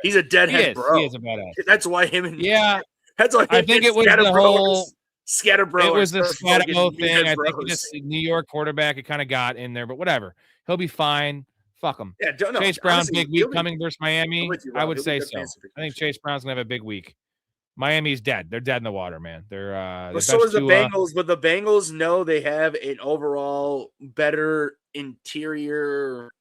he's a deadhead bro. He is a badass. That's why him and that's why I think it was the whole Scatterbro. It was the Scatterbro thing. I think just New York quarterback. It kind of got in there, but whatever. He'll be fine. Fuck him. Yeah, Chase Brown, big week coming versus Miami. I would say so. I think Chase Brown's gonna have a big week. Miami's dead. They're dead in the water, man. They're so is the Bengals, but the Bengals know they have an overall better interior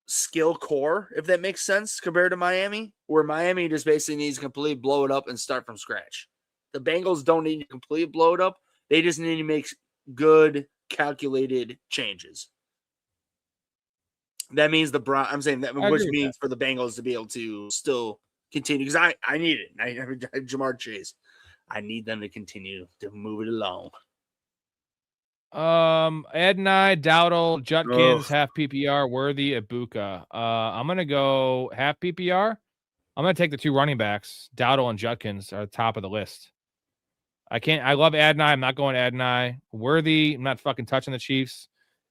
skill core, if that makes sense, compared to Miami, where Miami just basically needs to completely blow it up and start from scratch. The Bengals don't need to completely blow it up. They just need to make good, calculated changes. That means I'm saying that, which means for the Bengals to be able to still continue, because I need it. I have Jamar Chase. I need them to continue to move it along. Ed and I, Dowdle, Judkins, half PPR, Worthy, Ibuka. I'm gonna go half PPR. I'm gonna take the two running backs. Dowdle and Judkins are top of the list. I love Adonai. I'm not going Adonai. Worthy, I'm not fucking touching the Chiefs.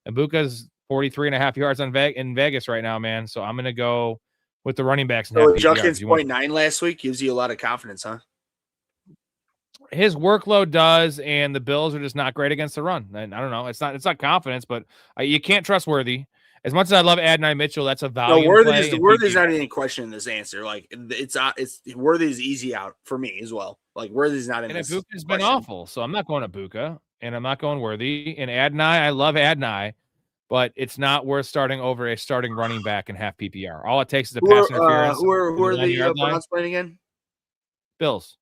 Ibuka's 43.5 yards in Vegas right now, man. So I'm gonna go with the running backs. So Judkins 0.9 last week gives you a lot of confidence, huh? His workload does, and the Bills are just not great against the run. And I don't know. It's not confidence, but you can't trust Worthy. As much as I love Adonai Mitchell, that's a value. No, Worthy's not even questioning this answer. Like it's Worthy's easy out for me as well. Like Worthy's not in. And Ibuka's been awful, so I'm not going Ibuka, and I'm not going Worthy. And Adonai, I love Adonai, but it's not worth starting over a starting running back in half PPR. All it takes is a pass interference. Who are the Browns playing again? Bills.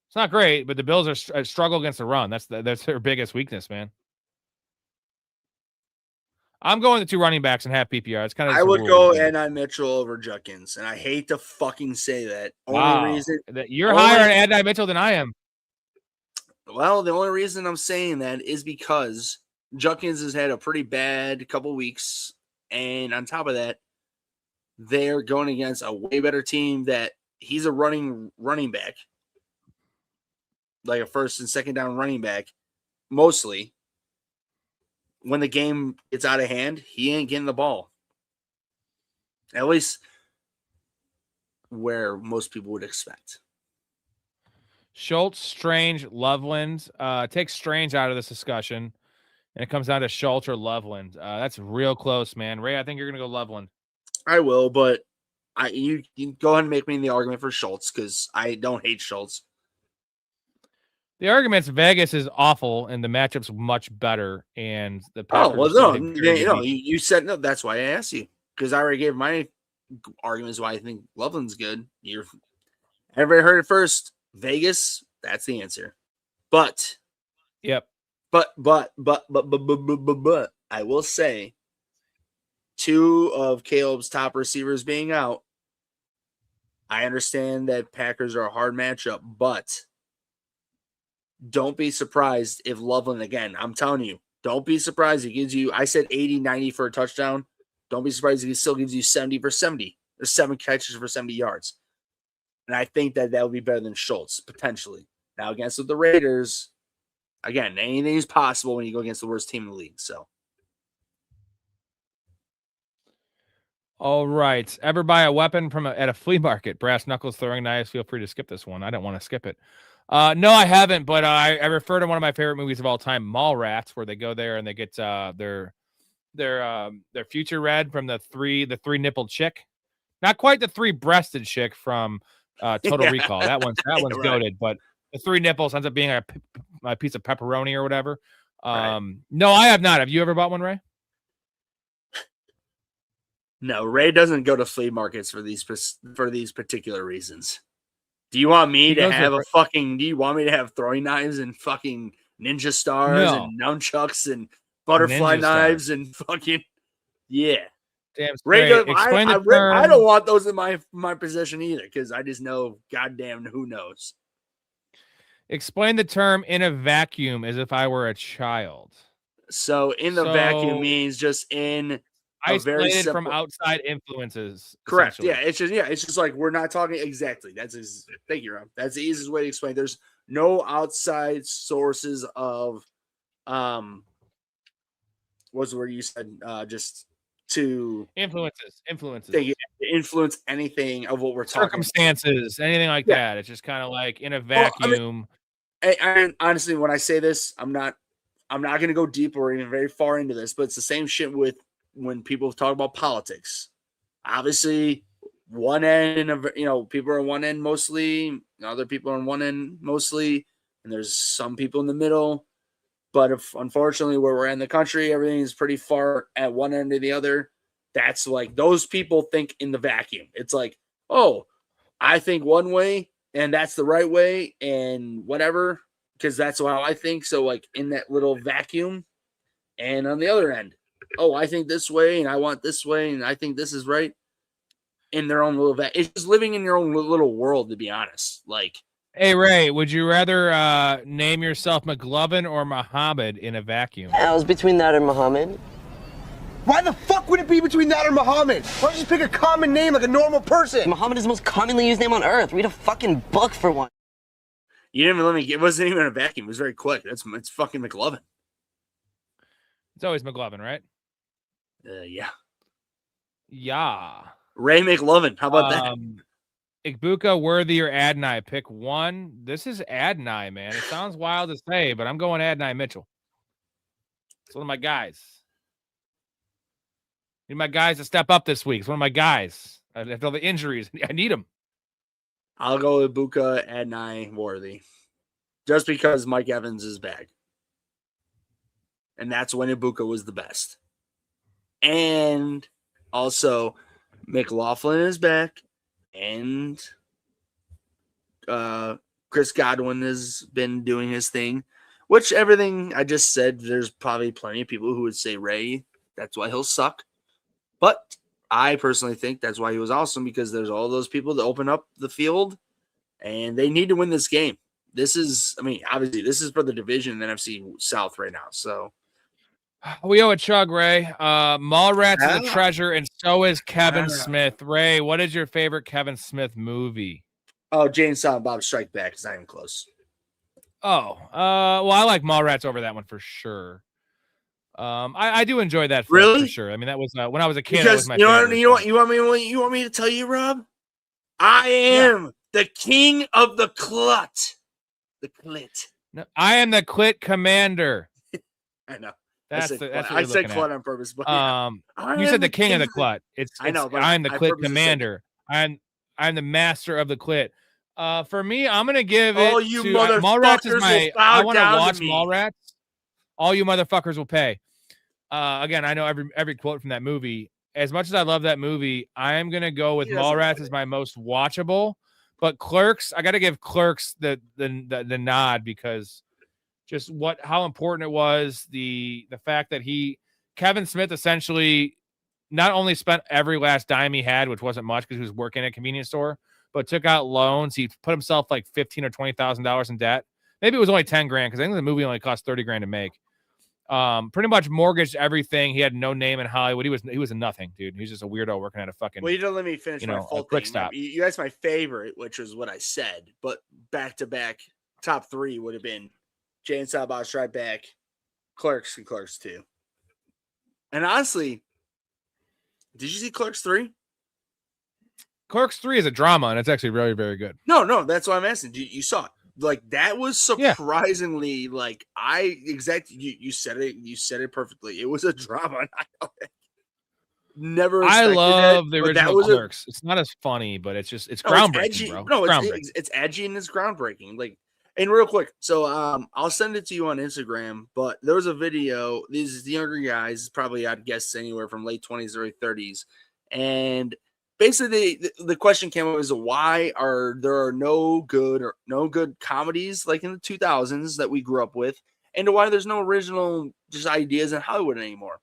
It's not great, but the Bills are struggle against the run. That's their biggest weakness, man. I'm going the two running backs in half PPR. It's kind of I would go Adonai Mitchell over Judkins, and I hate to fucking say that. Only reason you're higher on Adonai Mitchell than I am. Well, the only reason I'm saying that is because Judkins has had a pretty bad couple weeks, and on top of that, they're going against a way better team that he's a running back, like a first and second down running back, mostly. When the game gets out of hand, he ain't getting the ball. At least where most people would expect. Schultz, Strange, Loveland. Take Strange out of this discussion, and it comes down to Schultz or Loveland. That's real close, man. Ray, I think you're going to go Loveland. I will, but you go ahead and make me the argument for Schultz because I don't hate Schultz. The argument's Vegas is awful and the matchup's much better. And the you said no. That's why I asked you, because I already gave my arguments why I think Loveland's good. Everybody heard it first. Vegas, that's the answer. But yep. But I will say, two of Caleb's top receivers being out. I understand that Packers are a hard matchup, but don't be surprised if Loveland, again, I'm telling you, Don't be surprised he gives you, I said 80, 90 for a touchdown. Don't be surprised if he still gives you 70 for 70. There's 7 catches for 70 yards. And I think that would be better than Schultz, potentially. Now, against the Raiders, again, anything is possible when you go against the worst team in the league. So, all right. Ever buy a weapon at a flea market? Brass knuckles, throwing knives. Feel free to skip this one. I don't want to skip it. No, I haven't, but I refer to one of my favorite movies of all time, Mallrats, where they go there and they get their future red from the three nippled chick. Not quite the 3-breasted chick from Total Recall. That one's right. Goated, but the 3 nipples ends up being a piece of pepperoni or whatever. Right. No, I have not. Have you ever bought one, Ray? No, Ray doesn't go to flea markets for these particular reasons. Do you want me to have do you want me to have throwing knives and fucking ninja stars and nunchucks and butterfly knives and fucking, yeah. Damn, Ray, I don't want those in my possession either, because I just know goddamn who knows. Explain the term in a vacuum as if I were a child. So in the vacuum means just in isolated from outside influences. Correct. Yeah. It's just like, we're not talking exactly. Thank you, Rob. That's the easiest way to explain. There's no outside sources of, what's the word you said? Just to influence influence anything of what we're talking circumstances, about. Anything like that. It's just kind of like in a vacuum. And honestly, when I say this, I'm not going to go deep or even very far into this, but it's the same shit with when people talk about politics. Obviously, one end of, people are on one end mostly, other people are on one end mostly, and there's some people in the middle. But unfortunately, where we're in the country, everything is pretty far at one end or the other. That's like, those people think in the vacuum. It's like, oh, I think one way and that's the right way and whatever, because that's how I think. So like in that little vacuum, and on the other end, oh, I think this way and I want this way and I think this is right, in their own little it's just living in your own little world, to be honest. Like, hey, Ray, would you rather name yourself McLovin or Muhammad in a vacuum? I was between that and Muhammad. Why the fuck would it be between that or Muhammad? Why don't you just pick a common name like a normal person? Muhammad is the most commonly used name on earth. Read a fucking book for one. You didn't even let me it wasn't even a vacuum. It was very quick. It's fucking McLovin. It's always McLovin, right? Yeah. Yeah. Ray McLovin. How about that? Ibuka, Worthy, or Adnai? Pick one. This is Adnai, man. It sounds wild to say, but I'm going Adnai Mitchell. It's one of my guys. Need my guys to step up this week. It's one of my guys. After all the injuries, I need them. I'll go with Ibuka, Adnai, Worthy. Just because Mike Evans is back. And that's when Ibuka was the best. And also, McLaughlin is back. And Chris Godwin has been doing his thing. Which everything I just said, there's probably plenty of people who would say Ray, that's why he'll suck. But I personally think that's why he was awesome, because there's all those people that open up the field, and they need to win this game. This is, obviously, this is for the division in the NFC South right now. So we owe a chug, Ray. Mallrats is a treasure, and so is Kevin Smith. Ray, what is your favorite Kevin Smith movie? Oh, Jane Silent Bob Strike Back. It's not even close. Oh, well, I like Mallrats over that one for sure. I do enjoy that film, really, for sure. That was when I was a kid. Because that was my favorite. You want me to tell you, Rob? I am the king of the clut. The clit. No, I am the clit commander. I know. I said clut on purpose. But you said the king of the clut. I know. But I'm the clit commander. I'm the master of the clit. For me, I'm gonna give it. All you to motherfuckers Mallrats is my. I want to watch Mallrats. All you motherfuckers will pay. Again, I know every quote from that movie. As much as I love that movie, I am gonna go with Mallrats as my most watchable. But Clerks, I got to give Clerks the nod, because just how important it was, the fact that Kevin Smith essentially not only spent every last dime he had, which wasn't much because he was working at a convenience store, but took out loans. He put himself like $15,000 or $20,000 in debt. Maybe it was only $10,000, because I think the movie only cost $30,000 to make. Pretty much mortgaged everything. He had no name in Hollywood. He was a nothing, dude. He's just a weirdo working at a fucking. Well, you don't let me finish my full quick thing. stop. You asked my favorite, which was what I said, but back to back top 3 would have been Jay and Silent Bob Strike Back, Clerks, and Clerks 2. And honestly, did you see Clerks 3? Clerks 3 is a drama, and it's actually very, very good. No, that's why I'm asking. You saw it. Like, that was surprisingly like you said it perfectly. It was a drama. Never. I love that, the original Clerks. It's not as funny, but it's groundbreaking, edgy, bro. No, groundbreaking. It's edgy and it's groundbreaking. Like, and real quick, so I'll send it to you on Instagram. But there was a video. These younger guys, probably I'd guess anywhere from late 20s, early 30s, and basically the question came up is why there are no good comedies like in the 2000s that we grew up with, and why there's no original just ideas in Hollywood anymore.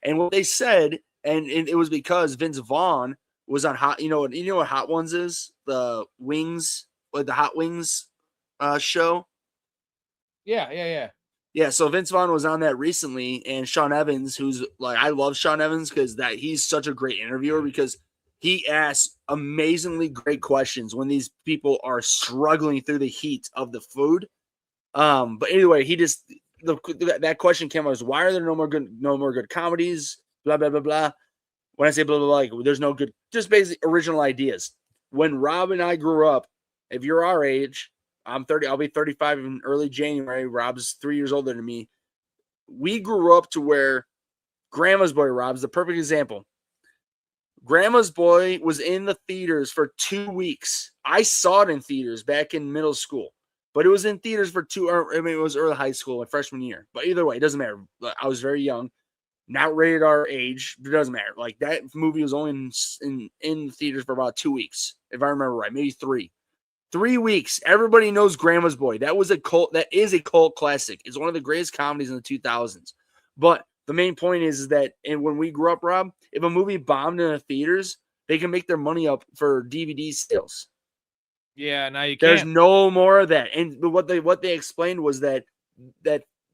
And what they said, and it was because Vince Vaughn was on Hot. You know what Hot Ones is? The Wings, like the Hot Wings show. Yeah. Yeah, so Vince Vaughn was on that recently, and Sean Evans, who's like, I love Sean Evans because he's such a great interviewer because he asks amazingly great questions when these people are struggling through the heat of the food. But anyway, that question came up: why are there no more good comedies? Blah blah blah blah. When I say blah blah blah, like, there's no good, just basic original ideas. When Rob and I grew up, if you're our age, I'm 30. I'll be 35 in early January. Rob's 3 years older than me. We grew up to where Grandma's Boy, Rob's the perfect example. Grandma's Boy was in the theaters for 2 weeks. I saw it in theaters back in middle school, but it was in theaters for it was early high school, my freshman year. But either way, it doesn't matter. I was very young, not rated our age. It doesn't matter. Like, that movie was only in theaters for about 2 weeks, if I remember right, maybe 3. 3 weeks. Everybody knows Grandma's Boy. That was a cult. That is a cult classic. It's one of the greatest comedies in the 2000s. But the main point is that, and when we grew up, Rob, if a movie bombed in the theaters, they can make their money up for DVD sales. Yeah, now you can't. There's no more of that. And what they explained was that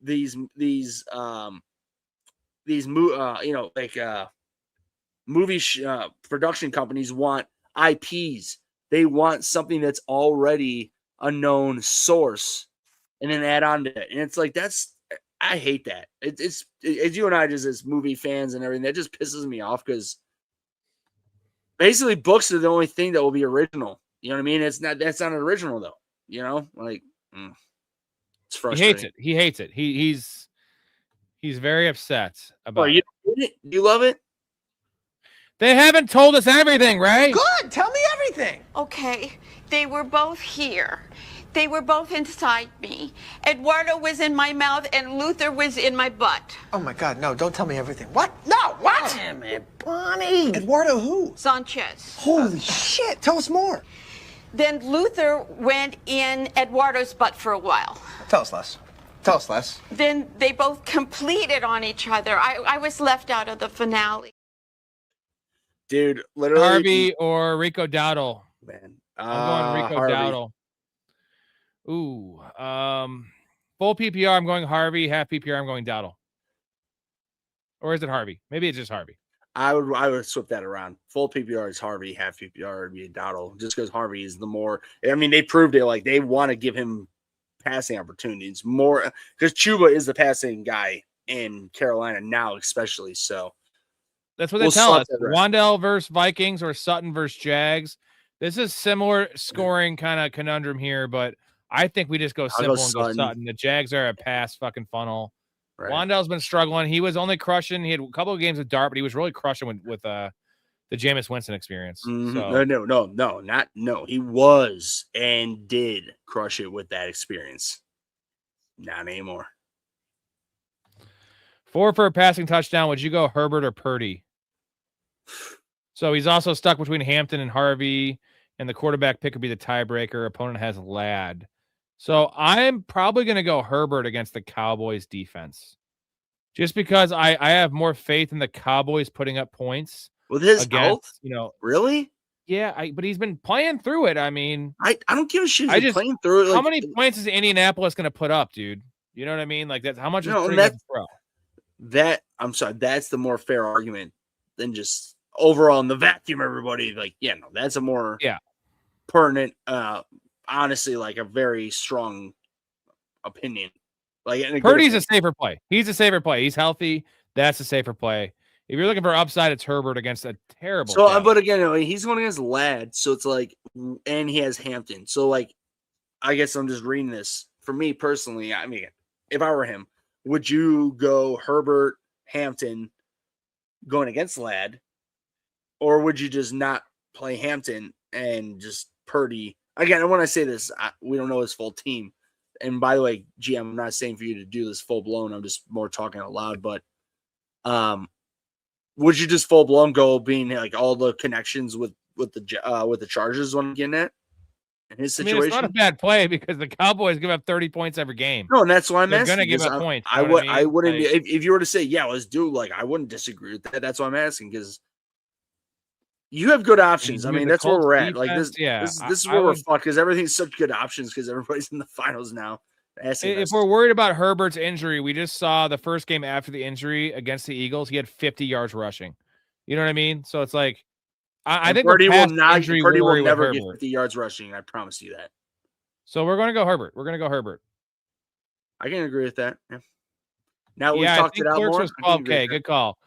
these movie production companies want IPs. They want something that's already a known source and then add on to it. And it's like, I hate that. It's you and I just as movie fans and everything, that just pisses me off because basically books are the only thing that will be original. You know what I mean? That's not original though. You know, like it's frustrating. He hates it. He's very upset about it. You love it? They haven't told us everything, right? Good. Tell me everything. Okay. They were both here. They were both inside me. Eduardo was in my mouth and Luther was in my butt. Oh my God, no, don't tell me everything. What? No, what? Damn it, Bonnie. Eduardo who? Sanchez. Holy shit, tell us more. Then Luther went in Eduardo's butt for a while. Tell us less. Tell us less. Then they both completed on each other. I was left out of the finale. Dude, literally. Harvey or Rico Dowdle. Man. I'm going Rico Harvey. Dowdle. Ooh. Full PPR, I'm going Harvey. Half PPR, I'm going Dowdle. Or is it Harvey? Maybe it's just Harvey. I would swap that around. Full PPR is Harvey. Half PPR would be Dowdle. Just because Harvey is the more. I mean, they proved it. Like, they want to give him passing opportunities more because Chuba is the passing guy in Carolina now, especially. So that's what they tell us. Wandell versus Vikings or Sutton versus Jags. This is similar scoring kind of conundrum here, but I think we just go simple and go Sutton. The Jags are a pass fucking funnel. Right. Wandell's been struggling. He was only crushing. He had a couple of games with Dart, but he was really crushing with the Jameis Winston experience. Mm-hmm. So. No. He was and did crush it with that experience. Not anymore. 4 for a passing touchdown. Would you go Herbert or Purdy? So he's also stuck between Hampton and Harvey, and the quarterback pick would be the tiebreaker. Opponent has Ladd. So I'm probably going to go Herbert against the Cowboys defense. Just because I have more faith in the Cowboys putting up points. With his health? Really? Yeah, but he's been playing through it. I mean, I don't give a shit. He's playing through it. How many points is Indianapolis going to put up, dude? You know what I mean? Like, that's how much is pretty good throw. I'm sorry, that's the more fair argument than just overall in the vacuum, everybody. Like, yeah, no, that's a more pertinent, honestly, like a very strong opinion. Like Purdy's a safer play. He's a safer play. He's healthy. That's a safer play. If you're looking for upside, it's Herbert against a terrible. So, but again, he's going against Ladd, so it's like, and he has Hampton. So, like, I guess I'm just reading this. For me personally, I mean, if I were him, would you go Herbert, Hampton, going against Ladd, or would you just not play Hampton and just Purdy? Again, when I say this, we don't know his full team. And by the way, GM, I'm not saying for you to do this full blown. I'm just more talking out loud. But would you just full blown go being like all the connections with the Chargers? What I'm getting at in his situation, I mean, it's not a bad play because the Cowboys give up 30 points every game. No, and that's why I'm They're asking. Going to give up points. I wouldn't. If you were to say, yeah, let's do, like, I wouldn't disagree with that. That's why I'm asking, because you have good options. I mean, that's where we're at. Like this is where we're fucked, because everything's such good options because everybody's in the finals now. If we're worried about Herbert's injury, we just saw the first game after the injury against the Eagles. He had 50 yards rushing. You know what I mean? So it's like, I think Purdy will never get 50 yards rushing. I promise you that. So we're going to go Herbert. We're going to go Herbert. I can agree with that. Yeah. Now we've talked it out Clerks more. Was 12K. Good call.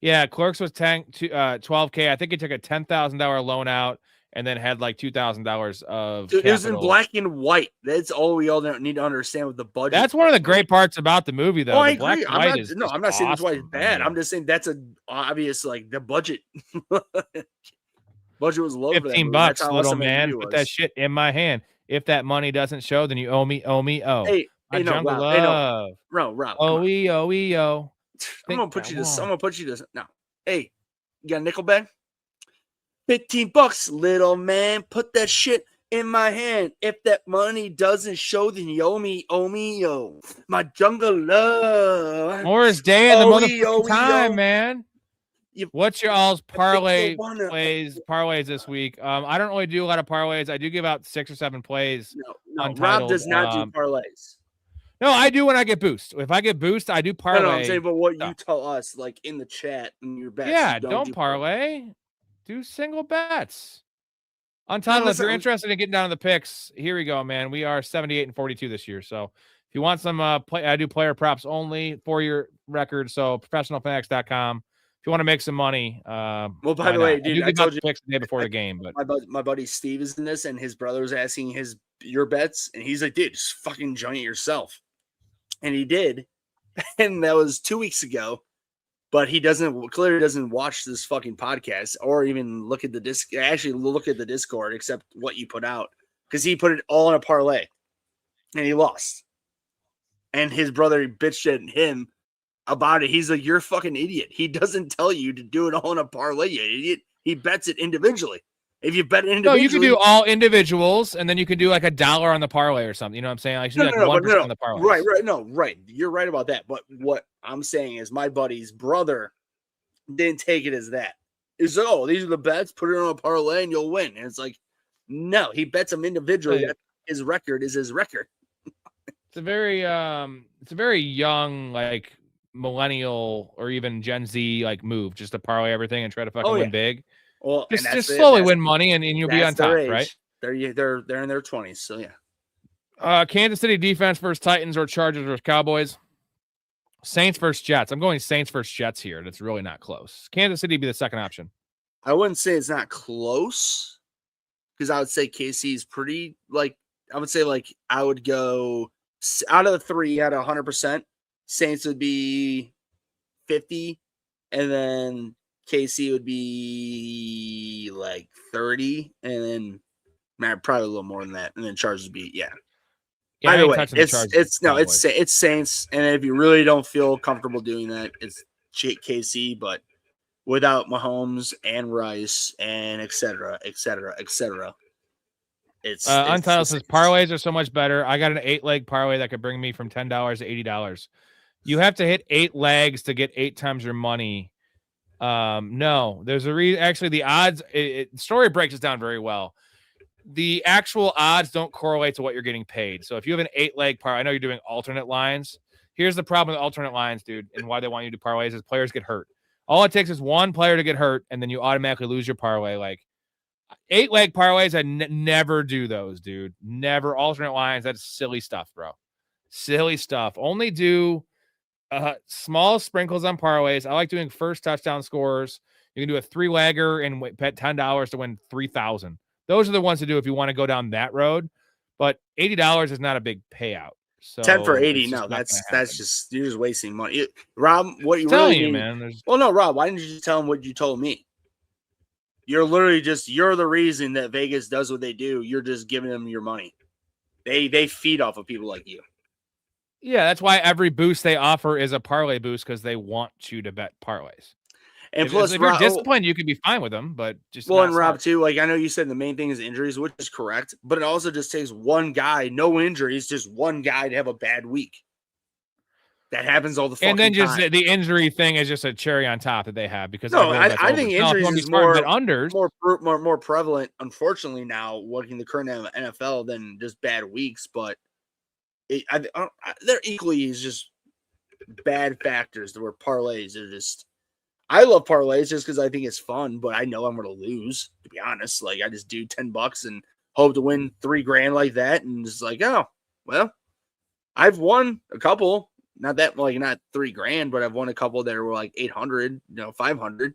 Yeah, Clerks was 12K. I think he took a $10,000 loan out and then had like $2,000 of. Dude, it was in black and white. That's all we all need to understand with the budget. That's one of the great parts about the movie, though. Oh, I black agree. I'm not saying that's why it's bad. I'm just saying that's a obvious, like, the budget. Budget was low. $15, little man. Put that shit in my hand. If that money doesn't show, then you owe me. Hey, jungle love. Rob. Oh. I'm gonna put you this. No. Hey, you got a nickel bag? $15, little man. Put that shit in my hand. If that money doesn't show, then you owe me, yo. My jungle love. Morris Day in the motherfucking time, man. What's your all's parlays this week? I don't really do a lot of parlays. I do give out 6 or 7 plays. No, Rob does not do parlays. No, I do when I get boost. If I get boost, I do parlay. No, I'm saying, but what you tell us, like in the chat and your bets. Yeah, don't parlay. Do single bets. Untitled, if you're interested in getting down to the picks, here we go, man. We are 78-42 this year. So if you want some I do player props only for your record. So professionalfanatics.com. If you want to make some money, well, by the way, dude, I told you picks the day before the game, but my buddy Steve is in this, and his brother was asking your bets, and he's like, dude, just fucking join it yourself. And he did, and that was 2 weeks ago. But he clearly doesn't watch this fucking podcast or even look at the Discord, except what you put out, because he put it all in a parlay, and he lost. And his brother bitched at him about it. He's like, you're a fucking idiot. He doesn't tell you to do it all in a parlay, you idiot. He bets it individually. If you bet individually, no, you can do all individuals, and then you can do like $1 on the parlay or something. You know what I'm saying? Like, 1% on the parlay. Right. You're right about that. But what I'm saying is, my buddy's brother didn't take it as that. It's like, oh, these are the bets. Put it on a parlay, and you'll win. And it's like, no, he bets them individually. His record is his record. It's a very young, like, millennial or even Gen Z like move, just to parlay everything and try to fucking win big. Well, just slowly win money and you'll be on top, right? They're in their 20s, so yeah. Kansas City defense versus Titans or Chargers versus Cowboys. Saints versus Jets. I'm going Saints versus Jets here. That's really not close. Kansas City would be the second option. I wouldn't say it's not close, because I would say KC is pretty, like, I would say, like, I would go out of the 3 out of 100%. Saints would be 50, and then KC would be like 30, and then probably a little more than that, and then Chargers would be By the way, it's Saints, and if you really don't feel comfortable doing that, it's KC, but without Mahomes and Rice and et cetera. It's Untitled says parlays are so much better. I got an 8-leg parlay that could bring me from $10 to $80. You have to hit 8 legs to get 8 times your money. No, there's a reason. Actually, the odds, Storey breaks it down very well. The actual odds don't correlate to what you're getting paid. So if you have an 8-leg parlay, I know you're doing alternate lines. Here's the problem with alternate lines, dude, and why they want you to do parlays is players get hurt. All it takes is one player to get hurt, and then you automatically lose your parlay. Like 8-leg parlays, I never do those, dude. Never. Alternate lines, that's silly stuff, bro. Silly stuff. Only do small sprinkles on parlays. I like doing first touchdown scorers. You can do a 3-legger and bet $10 to win $3,000. Those are the ones to do if you want to go down that road. But $80 is not a big payout. So 10 for 80. No, that's just you're just wasting money. Rob, what you really need, man. Well, no, Rob, why didn't you just tell him what you told me? You're literally you're the reason that Vegas does what they do. You're just giving them your money. They feed off of people like you. Yeah, that's why every boost they offer is a parlay boost because they want you to bet parlays. And if plus, you're disciplined, you could be fine with them, but just and Rob too. Like I know you said the main thing is injuries, which is correct, but it also just takes one guy, no injuries, just one guy to have a bad week. That happens all the fucking time. And then just the injury thing is just a cherry on top that they have because I think injuries is more prevalent, unfortunately, now working the current NFL than just bad weeks, but they're equally as just bad factors. There were parlays are just. I love parlays just because I think it's fun, but I know I'm going to lose, to be honest. Like, I just do $10 and hope to win $3,000 like that. And it's like, oh, well, I've won a couple, not $3,000, but I've won a couple that were like 800, 500. I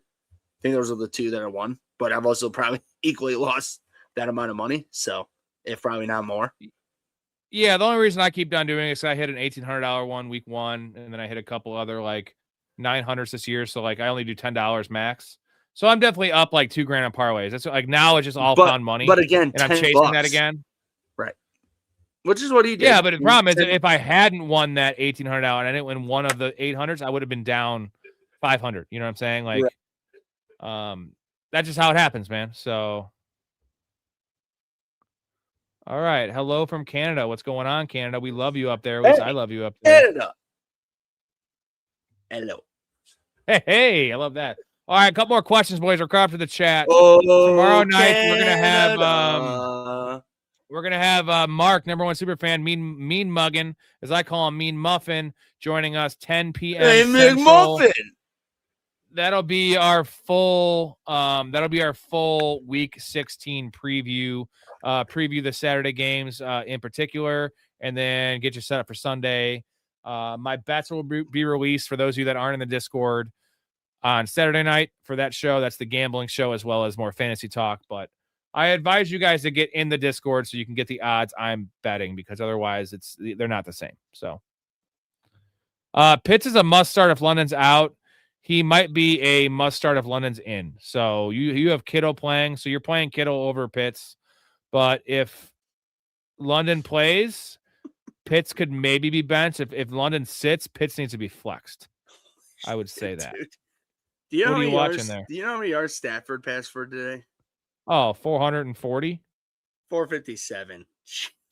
think those are the two that I won, but I've also probably equally lost that amount of money. So if probably not more. Yeah. The only reason I keep on doing it is I hit an $1,800 one week one, and then I hit a couple other like 900s this year, so like I only do $10 max. So I'm definitely up like $2,000 on parlays. That's like now it's just all fun money. But again, and I'm chasing that again, right? Which is what he did. Yeah, but the problem is if I hadn't won that $1,800 and I didn't win one of the 800s, I would have been down 500. You know what I'm saying? Like, that's just how it happens, man. So, all right, hello from Canada. What's going on, Canada? We love you up there. At least I love you up there. Canada. Hello. Hey, I love that. All right, a couple more questions, boys. We're coming up to the chat. Tomorrow night we're gonna have Mark, #1 super fan, mean muggin, as I call him, Mean Muffin, joining us 10 p.m. Hey, Mean Muffin. That'll be our full week 16 preview. Preview the Saturday games in particular, and then get you set up for Sunday. My bets will be released for those of you that aren't in the Discord on Saturday night for that show. That's the gambling show as well as more fantasy talk. But I advise you guys to get in the Discord so you can get the odds I'm betting, because otherwise they're not the same. So Pitts is a must start if London's out. He might be a must start if London's in. So you have Kittle playing, so you're playing Kittle over Pitts. But if London plays, Pitts could maybe be benched. If London sits, Pitts needs to be flexed. I would say that. Dude. Do you know what are you watching there? Do you know how many yards Stafford passed for today? Oh, 440? 457.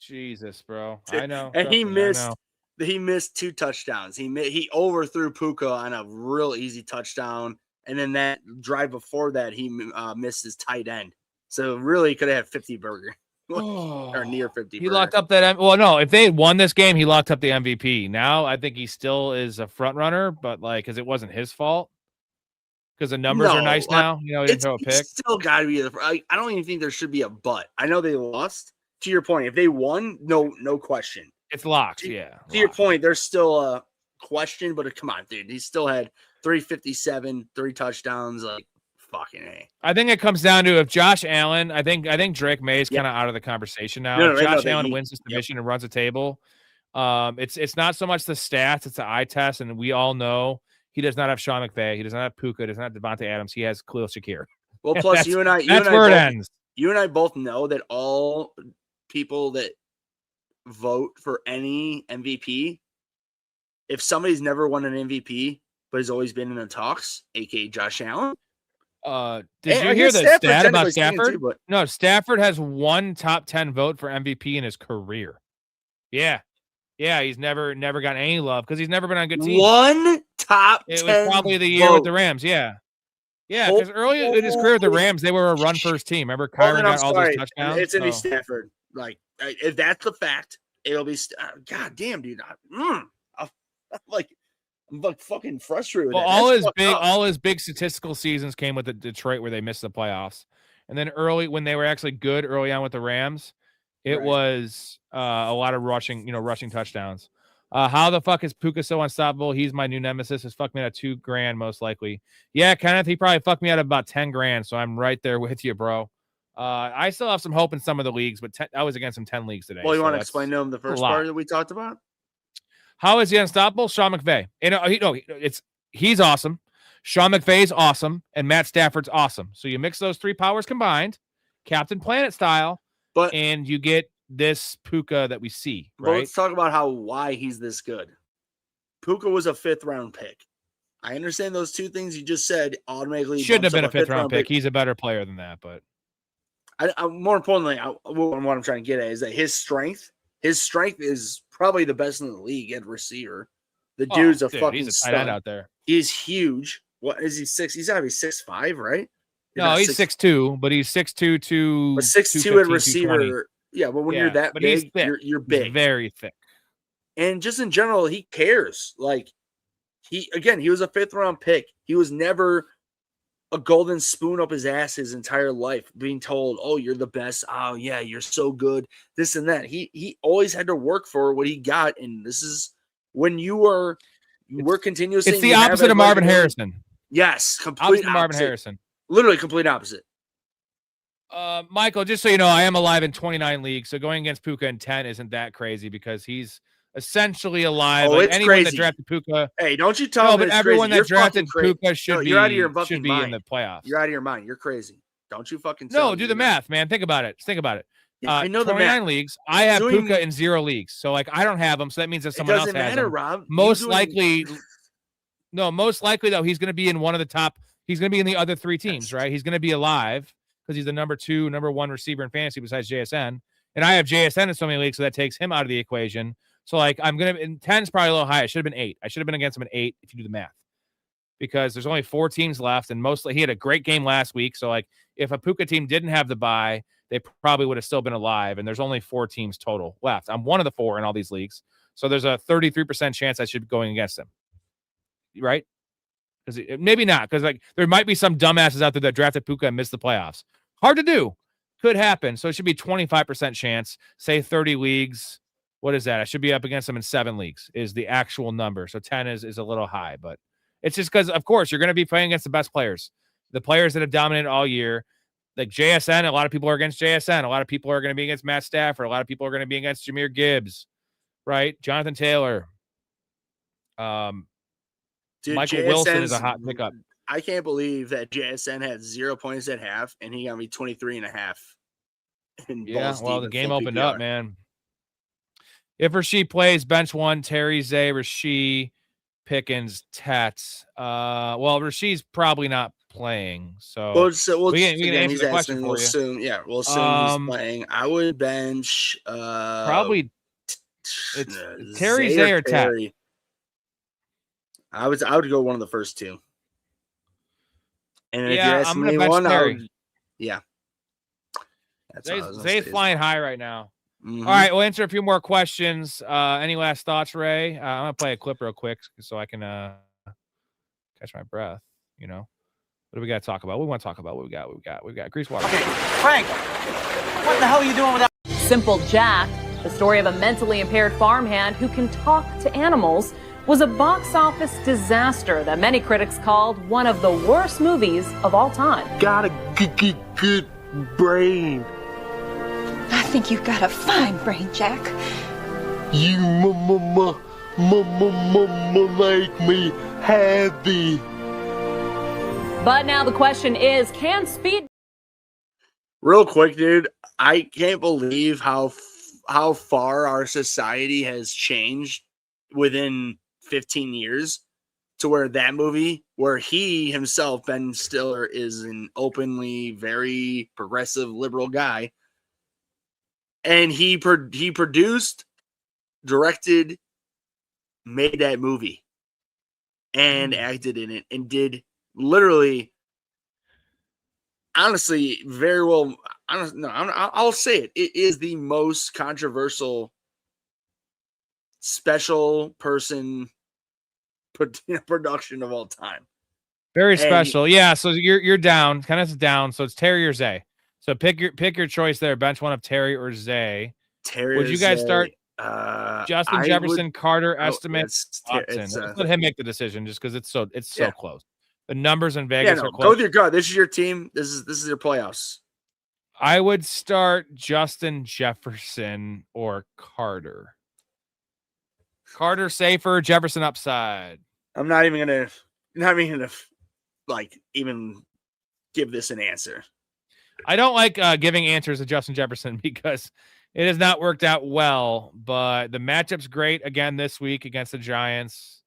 Jesus, bro. I know. And he missed 2 touchdowns. He overthrew Puka on a real easy touchdown. And then that drive before that, he missed his tight end. So really could have had 50 burger. Or near 50. He locked up that. Well, no, if they had won this game, he locked up the MVP. Now I think he still is a front runner, but like, because it wasn't his fault. Because the numbers are nice now. You know, he didn't throw a pick. Still got to be. I don't even think there should be a but. I know they lost. To your point, if they won, no question. It's locked. To your point, there's still a question, but come on, dude. He still had 357, 3 touchdowns. Like, fucking A. I think it comes down to if Josh Allen, I think Drake May is kind of out of the conversation now. If Josh Allen wins this division and runs a table, it's not so much the stats, it's the eye test, and we all know he does not have Sean McVay, he does not have Puka, does not have Devontae Adams, he has Khalil Shakir. Well, plus you and I ends. You and I both know that all people that vote for any MVP, if somebody's never won an MVP but has always been in the talks, aka Josh Allen. Did you hear the stat about Stafford? No, Stafford has 1 top 10 vote for MVP in his career. Yeah, he's never gotten any love because he's never been on a good team. 1 top 10 It was probably the year with the Rams. Yeah, because early in his career with the Rams, they were a run-first team. Remember, Kyron got all those touchdowns? It's going to be Stafford. Like, if that's the fact, it'll be God damn, dude. I'm fucking frustrated with Well, that. all his big statistical seasons came with the Detroit where they missed the playoffs. And then when they were actually good early on with the Rams, it was a lot of rushing touchdowns. How the fuck is Puka so unstoppable? He's my new nemesis. Has fucked me out of $2,000 most likely. Yeah, Kenneth, he probably fucked me out of about $10,000. So I'm right there with you, bro. I still have some hope in some of the leagues, but I was against some 10 leagues today. Well, you want to explain to him the first part that we talked about? How is he unstoppable? Sean McVay. He's awesome. Sean McVay's awesome, and Matt Stafford's awesome. So you mix those three powers combined, Captain Planet style, and you get this Puka that we see. Right? But let's talk about why he's this good. Puka was a 5th-round pick. I understand those two things you just said automatically shouldn't have been a 5th-round pick. He's a better player than that, but more importantly, what I'm trying to get at is that his strength is probably the best in the league at receiver. The dude's fucking he's a tight end out there. He's huge. What is he, 6? He's gotta be 6'5", right? No, he's 6'2", but he's 6'2" to 6'2" at receiver. Yeah, but when you're that big, you're big. He's very thick. And just in general, he cares. Like he was a 5th-round pick. He was never a golden spoon up his ass his entire life, being told, "Oh, you're the best. Oh, yeah, you're so good." This and that. He always had to work for what he got, and this is when you were continuously. It's the opposite of Marvin Harrison. Yes, complete opposite. Marvin Harrison. Literally complete opposite. Michael, just so you know, I am alive in 29 leagues, so going against Puka in 10 isn't that crazy because he's essentially alive. Oh, like it's anyone crazy. That drafted Puka. Hey, don't you tell me. But everyone that drafted Puka should be in the playoffs. You're out of your mind. You're crazy. Don't you fucking tell me. Do the math, man. Think about it. Yeah, I know the 29 leagues. I have Puka in 0 leagues. So like I don't have him, so that means that someone else has him. Rob. Most likely though, he's gonna be in one of the top. He's gonna be in the other 3 teams, right? He's gonna be alive because he's the number 1 receiver in fantasy besides JSN. And I have JSN in so many leagues, so that takes him out of the equation. So like I'm gonna in 10 is probably a little high. It should have been 8. I should have been against him at 8 if you do the math. Because there's only 4 teams left, and mostly he had a great game last week. So like if a Puka team didn't have the bye, they probably would have still been alive. And there's only 4 teams total left. I'm one of the 4 in all these leagues. So there's a 33% chance I should be going against him. Right? Because maybe not, because like there might be some dumbasses out there that drafted Puka and missed the playoffs. Hard to do. Could happen. So it should be 25% chance. Say 30 leagues. What is that? I should be up against them in 7 leagues is the actual number. So 10 is a little high, but it's just because, of course, you're going to be playing against the best players, the players that have dominated all year. Like JSN, a lot of people are against JSN. A lot of people are going to be against Matt Stafford. A lot of people are going to be against Jahmyr Gibbs, right? Jonathan Taylor. Dude, Michael Wilson is a hot pickup. I can't believe that JSN had 0 points at half, and he got me 23.5. Yeah, well, the game opened up, man. If Rasheed plays, bench 1, Terry, Zay, Rasheed, Pickens, Tats. Well, Rasheed's probably not playing, so we can answer the question for you. We'll assume he's playing. I would bench probably it's Terry, Zay, or Tat. I would go one of the first 2. And if you're asking me one, Terry. Zay's flying high right now. Mm-hmm. All right, we'll answer a few more questions. Any last thoughts, Ray? I'm gonna play a clip real quick so I can catch my breath. You know, what do we got to talk about? We want to talk about what we got. We've got grease water. Okay, Frank, what the hell are you doing with that? Simple Jack, the story of a mentally impaired farmhand who can talk to animals, was a box office disaster that many critics called one of the worst movies of all time. Got a good brain. I think you've got a fine brain, Jack. You make me happy. But now the question is, can speed... Real quick, dude, I can't believe how far our society has changed within 15 years to where that movie, where he himself, Ben Stiller, is an openly very progressive liberal guy. And he produced, directed, made that movie, and acted in it, and did literally, honestly, very well. I'll say it. It is the most controversial special person production of all time. Very special. Yeah, so you're down. Kenneth's down, so it's Terry or Zay. So pick your choice there. Bench one of Terry or Zay. Terry would you guys Zay, start Justin Jefferson, Carter, Estimate, Watson? Let's let him make the decision just because it's so close. The numbers in Vegas are close. Go with your gut. This is your team. This is your playoffs. I would start Justin Jefferson or Carter. Carter safer, Jefferson upside. I'm not even gonna even give this an answer. I don't like giving answers to Justin Jefferson because it has not worked out well, but the matchup's great again this week against the Giants.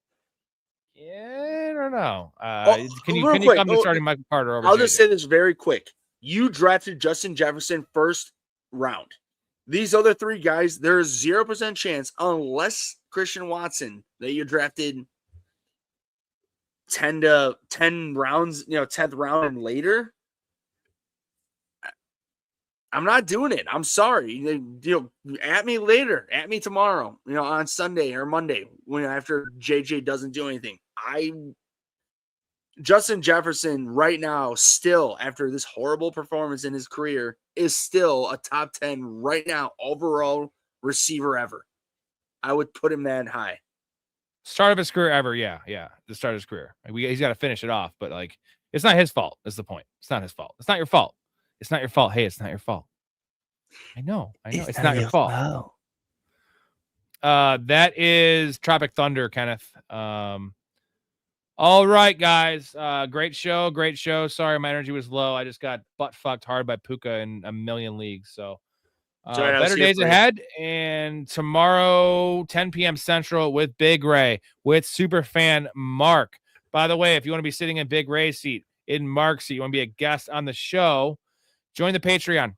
Yeah, I don't know. Can you come to starting Michael Carter over? I'll just say this very quick. You drafted Justin Jefferson first round. These other three guys, there's 0% chance unless Christian Watson that you drafted 10 rounds, 10th round and later. I'm not doing it. I'm sorry. At me later, at me tomorrow, on Sunday or Monday, after JJ doesn't do anything. Justin Jefferson right now, still after this horrible performance in his career, is still a top 10 right now overall receiver ever. I would put him that high. Start of his career ever, yeah. The start of his career. He's got to finish it off, but it's not his fault. Is the point? It's not his fault. It's not your fault. It's not your fault. Hey, it's not your fault. I know. It's not your fault. That is Tropic Thunder, Kenneth. All right, guys. Great show. Sorry, my energy was low. I just got butt fucked hard by Puka in a million leagues. So better days ahead. And tomorrow, 10 p.m. Central with Big Ray, with Superfan Mark. By the way, if you want to be sitting in Big Ray's seat, in Mark's seat, you want to be a guest on the show, join the Patreon.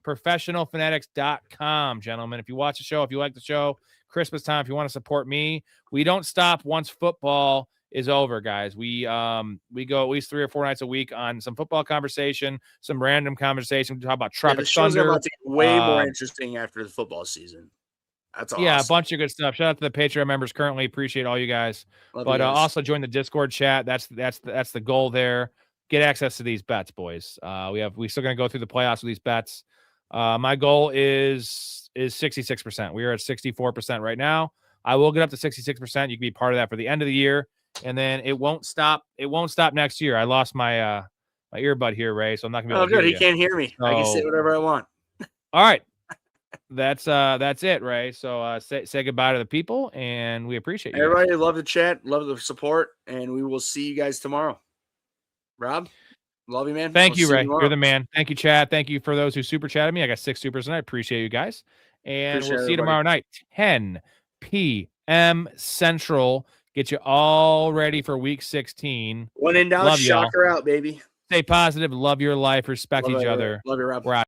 ProfessionalFanatics.com, gentlemen. If you watch the show, if you like the show, Christmas time, if you want to support me, we don't stop once football is over, guys. We go at least 3 or 4 nights a week on some football conversation, some random conversation. We talk about Tropic Thunder. About to get way more interesting after the football season. That's awesome. Yeah, a bunch of good stuff. Shout out to the Patreon members currently. Appreciate all you guys. Also join the Discord chat. That's the goal there. Get access to these bets, boys. We still gonna go through the playoffs with these bets. My goal is 66%. We are at 64% right now. I will get up to 66%. You can be part of that for the end of the year, and then it won't stop. It won't stop next year. I lost my my earbud here, Ray, so I'm not gonna be able to hear you. He can't hear me. So, I can say whatever I want. All right, that's it, Ray. So say goodbye to the people, and we appreciate you. Everybody, love the chat, love the support, and we will see you guys tomorrow. Rob, love you, man. Thank you, Ray. You're the man. Thank you, Chad. Thank you for those who super chatted me. I got 6 supers tonight. I appreciate you guys. And we'll see you tomorrow night, 10 p.m. Central. Get you all ready for week 16. When in doubt, shocker out, baby. Stay positive. Love your life. Respect each other. Love you, Rob. We're out.